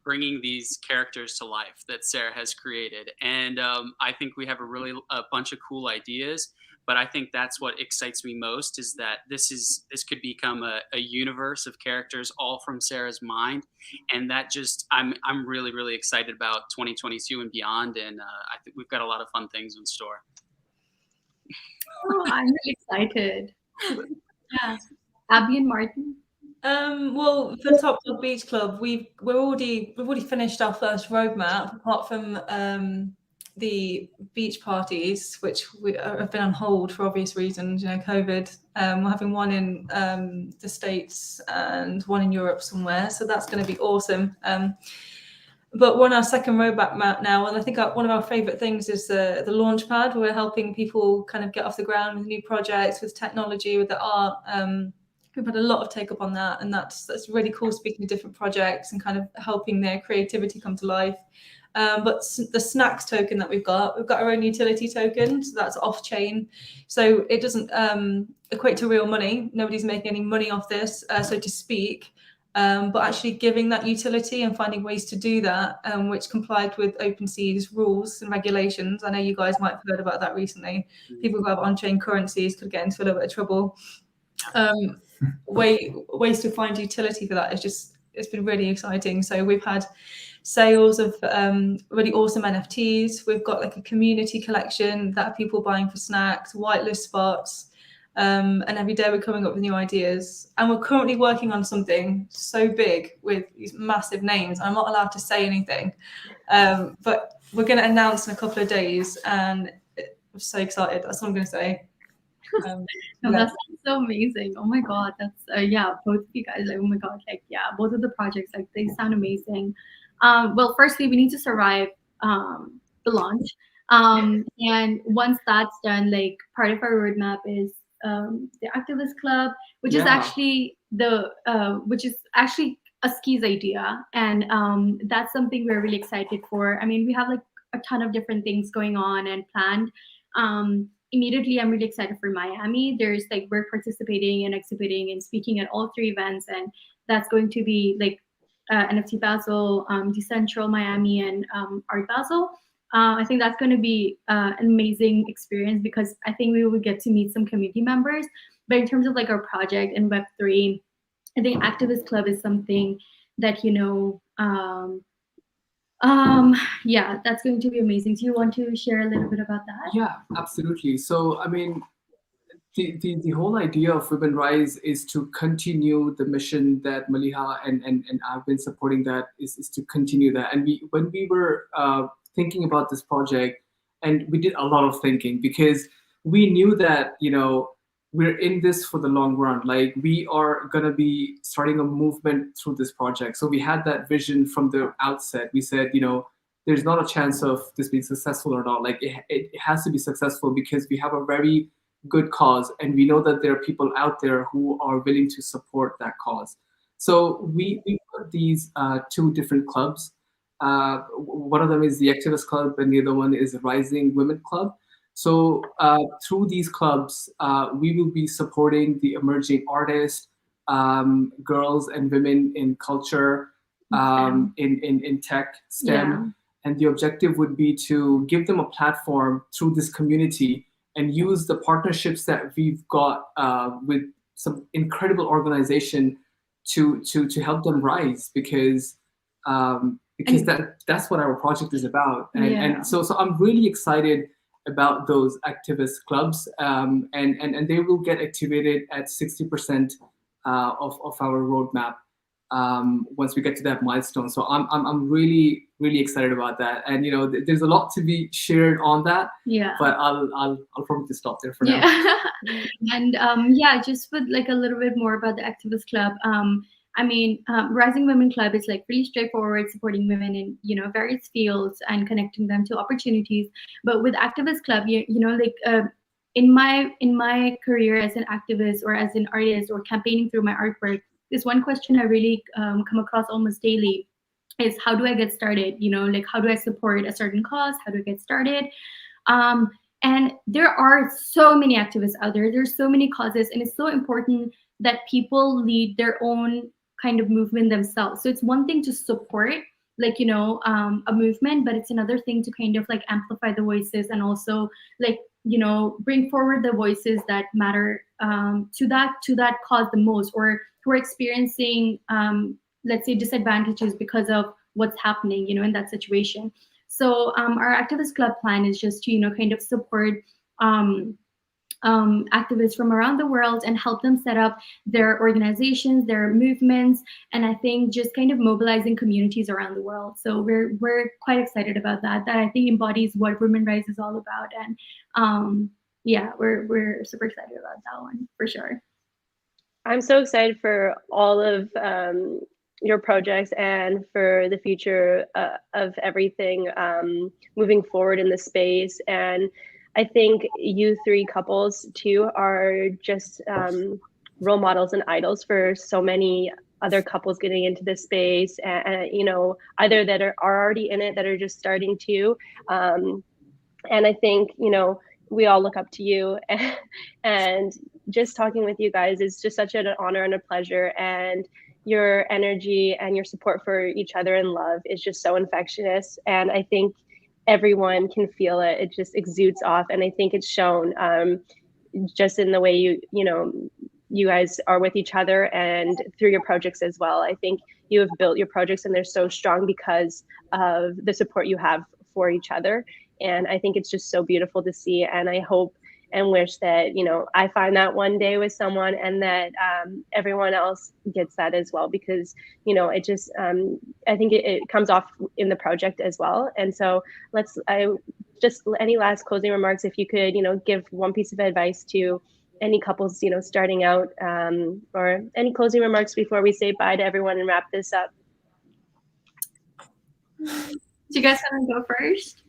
Speaker 7: bringing these characters to life that Sarah has created. And I think we have a bunch of cool ideas, but I think that's what excites me most, is that this could become a universe of characters all from Sarah's mind. And that I'm really, really excited about 2022 and beyond. And I think we've got a lot of fun things in store.
Speaker 2: Oh, I'm really excited. Yeah. Abbey and Martyn?
Speaker 4: Well, for Top Dog Beach Club, we've already finished our first roadmap, apart from the beach parties, which have been on hold for obvious reasons, COVID. We're having one in the States and one in Europe somewhere, so that's going to be awesome. But we're on our second roadmap now, and I think one of our favourite things is the launch pad, where we're helping people kind of get off the ground with new projects, with technology, with the art. We've had a lot of take up on that, and that's really cool, speaking to different projects and kind of helping their creativity come to life. But the snacks token that we've got our own utility token, so that's off chain, so it doesn't equate to real money. Nobody's making any money off this, so to speak. But actually giving that utility and finding ways to do that, which complied with OpenSea's rules and regulations. I know you guys might have heard about that recently. People who have on-chain currencies could get into a little bit of trouble. Ways to find utility for that it's been really exciting. So we've had sales of really awesome NFTs. We've got a community collection that are people buying for snacks, whitelist spots. And every day we're coming up with new ideas, and we're currently working on something so big with these massive names. I'm not allowed to say anything, but we're going to announce in a couple of days, and I'm so excited. That's what I'm going to say.
Speaker 2: That's so amazing. Oh my god, that's both of you guys, oh my god, both of the projects, they sound amazing. Well, firstly, we need to survive the launch, and once that's done, part of our roadmap is the Activist Club, which is actually Aski's idea, and that's something we're really excited for. I mean, we have a ton of different things going on and planned. Immediately, I'm really excited for Miami. There's we're participating and exhibiting and speaking at all 3 events, and that's going to be NFT Basel, Decentral Miami, and Art Basel. I think that's going to be an amazing experience, because I think we will get to meet some community members. But in terms of our project in Web3, I think Activist Club is something that Yeah, that's going to be amazing. Do you want to share a little bit about that?
Speaker 3: Yeah, absolutely. So, I mean, the whole idea of Women Rise is to continue the mission that Maliha and I've been supporting, that is to continue that. And when we were thinking about this project, and we did a lot of thinking, because we knew that, we're in this for the long run. Like, we are going to be starting a movement through this project. So we had that vision from the outset. We said, there's not a chance of this being successful or not. Like, it has to be successful because we have a very good cause, and we know that there are people out there who are willing to support that cause. So we put these two different clubs. One of them is the Activist Club, and the other one is the Rising Women Club. So through these clubs, we will be supporting the emerging artists, girls and women in culture, in tech, STEM.
Speaker 2: Yeah.
Speaker 3: And the objective would be to give them a platform through this community and use the partnerships that we've got with some incredible organization to help them rise, because that's what our project is about. And so I'm really excited about those activist clubs, and they will get activated at 60% of our roadmap once we get to that milestone. So I'm really excited about that, and there's a lot to be shared on that.
Speaker 2: Yeah.
Speaker 3: But I'll probably stop there for now.
Speaker 2: And just with like a little bit more about the Activist Club. Rising Women Club is like really straightforward, supporting women in various fields and connecting them to opportunities. But with Activist Club, in my career as an activist or as an artist or campaigning through my artwork, this one question I really come across almost daily is, how do I get started? How do I support a certain cause? How do I get started? And there are so many activists out there. There's so many causes, and it's so important that people lead their own kind of movement themselves. So it's one thing to support a movement, but it's another thing to kind of like amplify the voices, and also bring forward the voices that matter to that cause the most, or who are experiencing let's say disadvantages because of what's happening in that situation. So our Activist Club plan is just to kind of support activists from around the world and help them set up their organizations, their movements, and I think just kind of mobilizing communities around the world. So we're quite excited about that. That I think embodies what Women Rise is all about, and we're super excited about that one for sure.
Speaker 1: I'm so excited for all of your projects and for the future of everything moving forward in the space. And I think you three couples too are just role models and idols for so many other couples getting into this space, and either that are already in it, that are just starting to. And I think we all look up to you, and just talking with you guys is just such an honor and a pleasure. And your energy and your support for each other and love is just so infectious. And I think everyone can feel it. It just exudes off. And I think it's shown just in the way you guys are with each other and through your projects as well. I think you have built your projects and they're so strong because of the support you have for each other. And I think it's just so beautiful to see. And I hope and wish that, I find that one day with someone, and that everyone else gets that as well, because, it just, I think it comes off in the project as well. And so any last closing remarks, if you could, give one piece of advice to any couples, starting out, or any closing remarks before we say bye to everyone and wrap this up.
Speaker 2: Do you guys want to go first?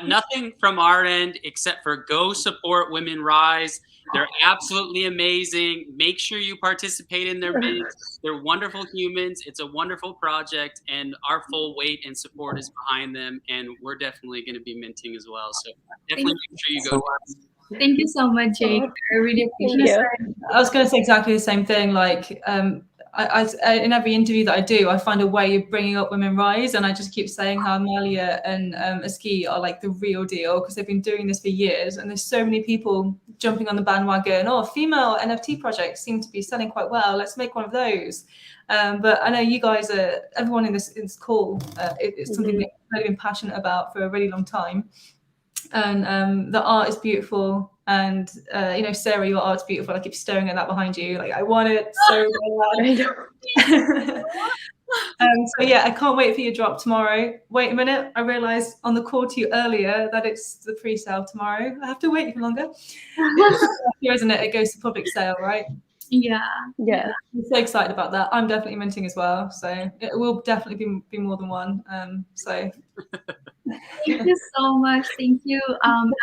Speaker 7: Nothing from our end except for go support Women Rise. They're absolutely amazing. Make sure you participate in their bids. They're wonderful humans. It's a wonderful project, and our full weight and support is behind them. And we're definitely going to be minting as well. So definitely make sure you go.
Speaker 2: Thank you so much, Jake. I really appreciate it.
Speaker 4: I was going to say exactly the same thing. Like, I in every interview that I do, I find a way of bringing up Women Rise, and I just keep saying how Maliha and Aski are like the real deal, because they've been doing this for years, and there's so many people jumping on the bandwagon. Oh, female NFT projects seem to be selling quite well. Let's make one of those. But I know you guys everyone in this call, it's something that you've really been passionate about for a really long time. And the art is beautiful. And, Sarah, your art's beautiful. I keep staring at that behind you. Like, I want it so bad. So yeah, I can't wait for your drop tomorrow. Wait a minute, I realized on the call to you earlier that it's the pre-sale tomorrow. I have to wait even longer. Isn't it? It goes to public sale, right?
Speaker 2: Yeah.
Speaker 4: I'm so excited about that. I'm definitely minting as well, so it will definitely be more than one. So
Speaker 2: thank you so much. Thank you,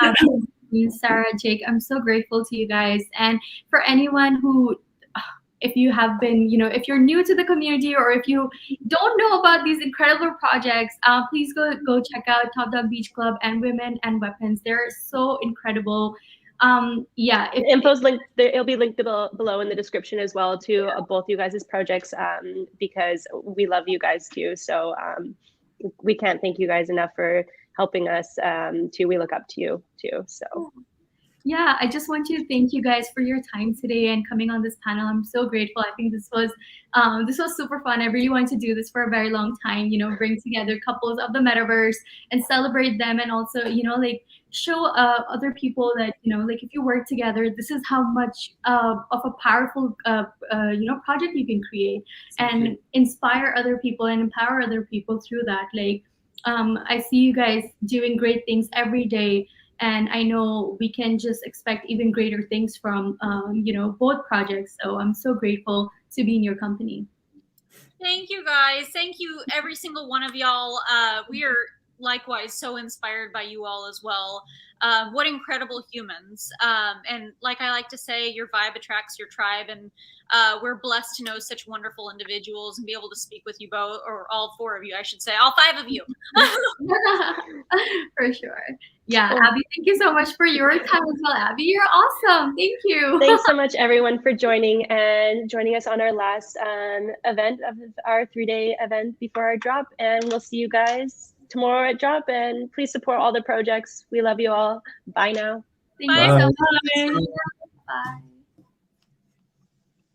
Speaker 2: Abbey, Sarah, Jake. I'm so grateful to you guys. And for anyone who, if you have been, if you're new to the community or if you don't know about these incredible projects, please go check out Top Dog Beach Club and Women and Weapons. They're so incredible.
Speaker 1: Info's linked there. It'll be linked below in the description as well to both you guys' projects, because we love you guys too. So we can't thank you guys enough for helping us too. We look up to you too. So.
Speaker 2: Yeah, I just want to thank you guys for your time today and coming on this panel. I'm so grateful. I think this was super fun. I really wanted to do this for a very long time, bring together couples of the metaverse and celebrate them, and also, show other people that, if you work together, this is how much of a powerful, project you can create and inspire other people and empower other people through that. I see you guys doing great things every day. And I know we can just expect even greater things from, both projects. So I'm so grateful to be in your company.
Speaker 6: Thank you, guys. Thank you, every single one of y'all. We are likewise so inspired by you all as well. What incredible humans. And like I like to say, your vibe attracts your tribe. And we're blessed to know such wonderful individuals and be able to speak with you both, or all four of you, I should say, all five of you.
Speaker 2: For sure. Yeah, Abbey, thank you so much for your time as well. Abbey, you're awesome. Thank you.
Speaker 1: Thanks so much, everyone, for joining us on our last event of our 3-day event before our drop. And we'll see you guys tomorrow at drop. And please support all the projects. We love you all. Bye now.
Speaker 2: Thank you so much. Bye.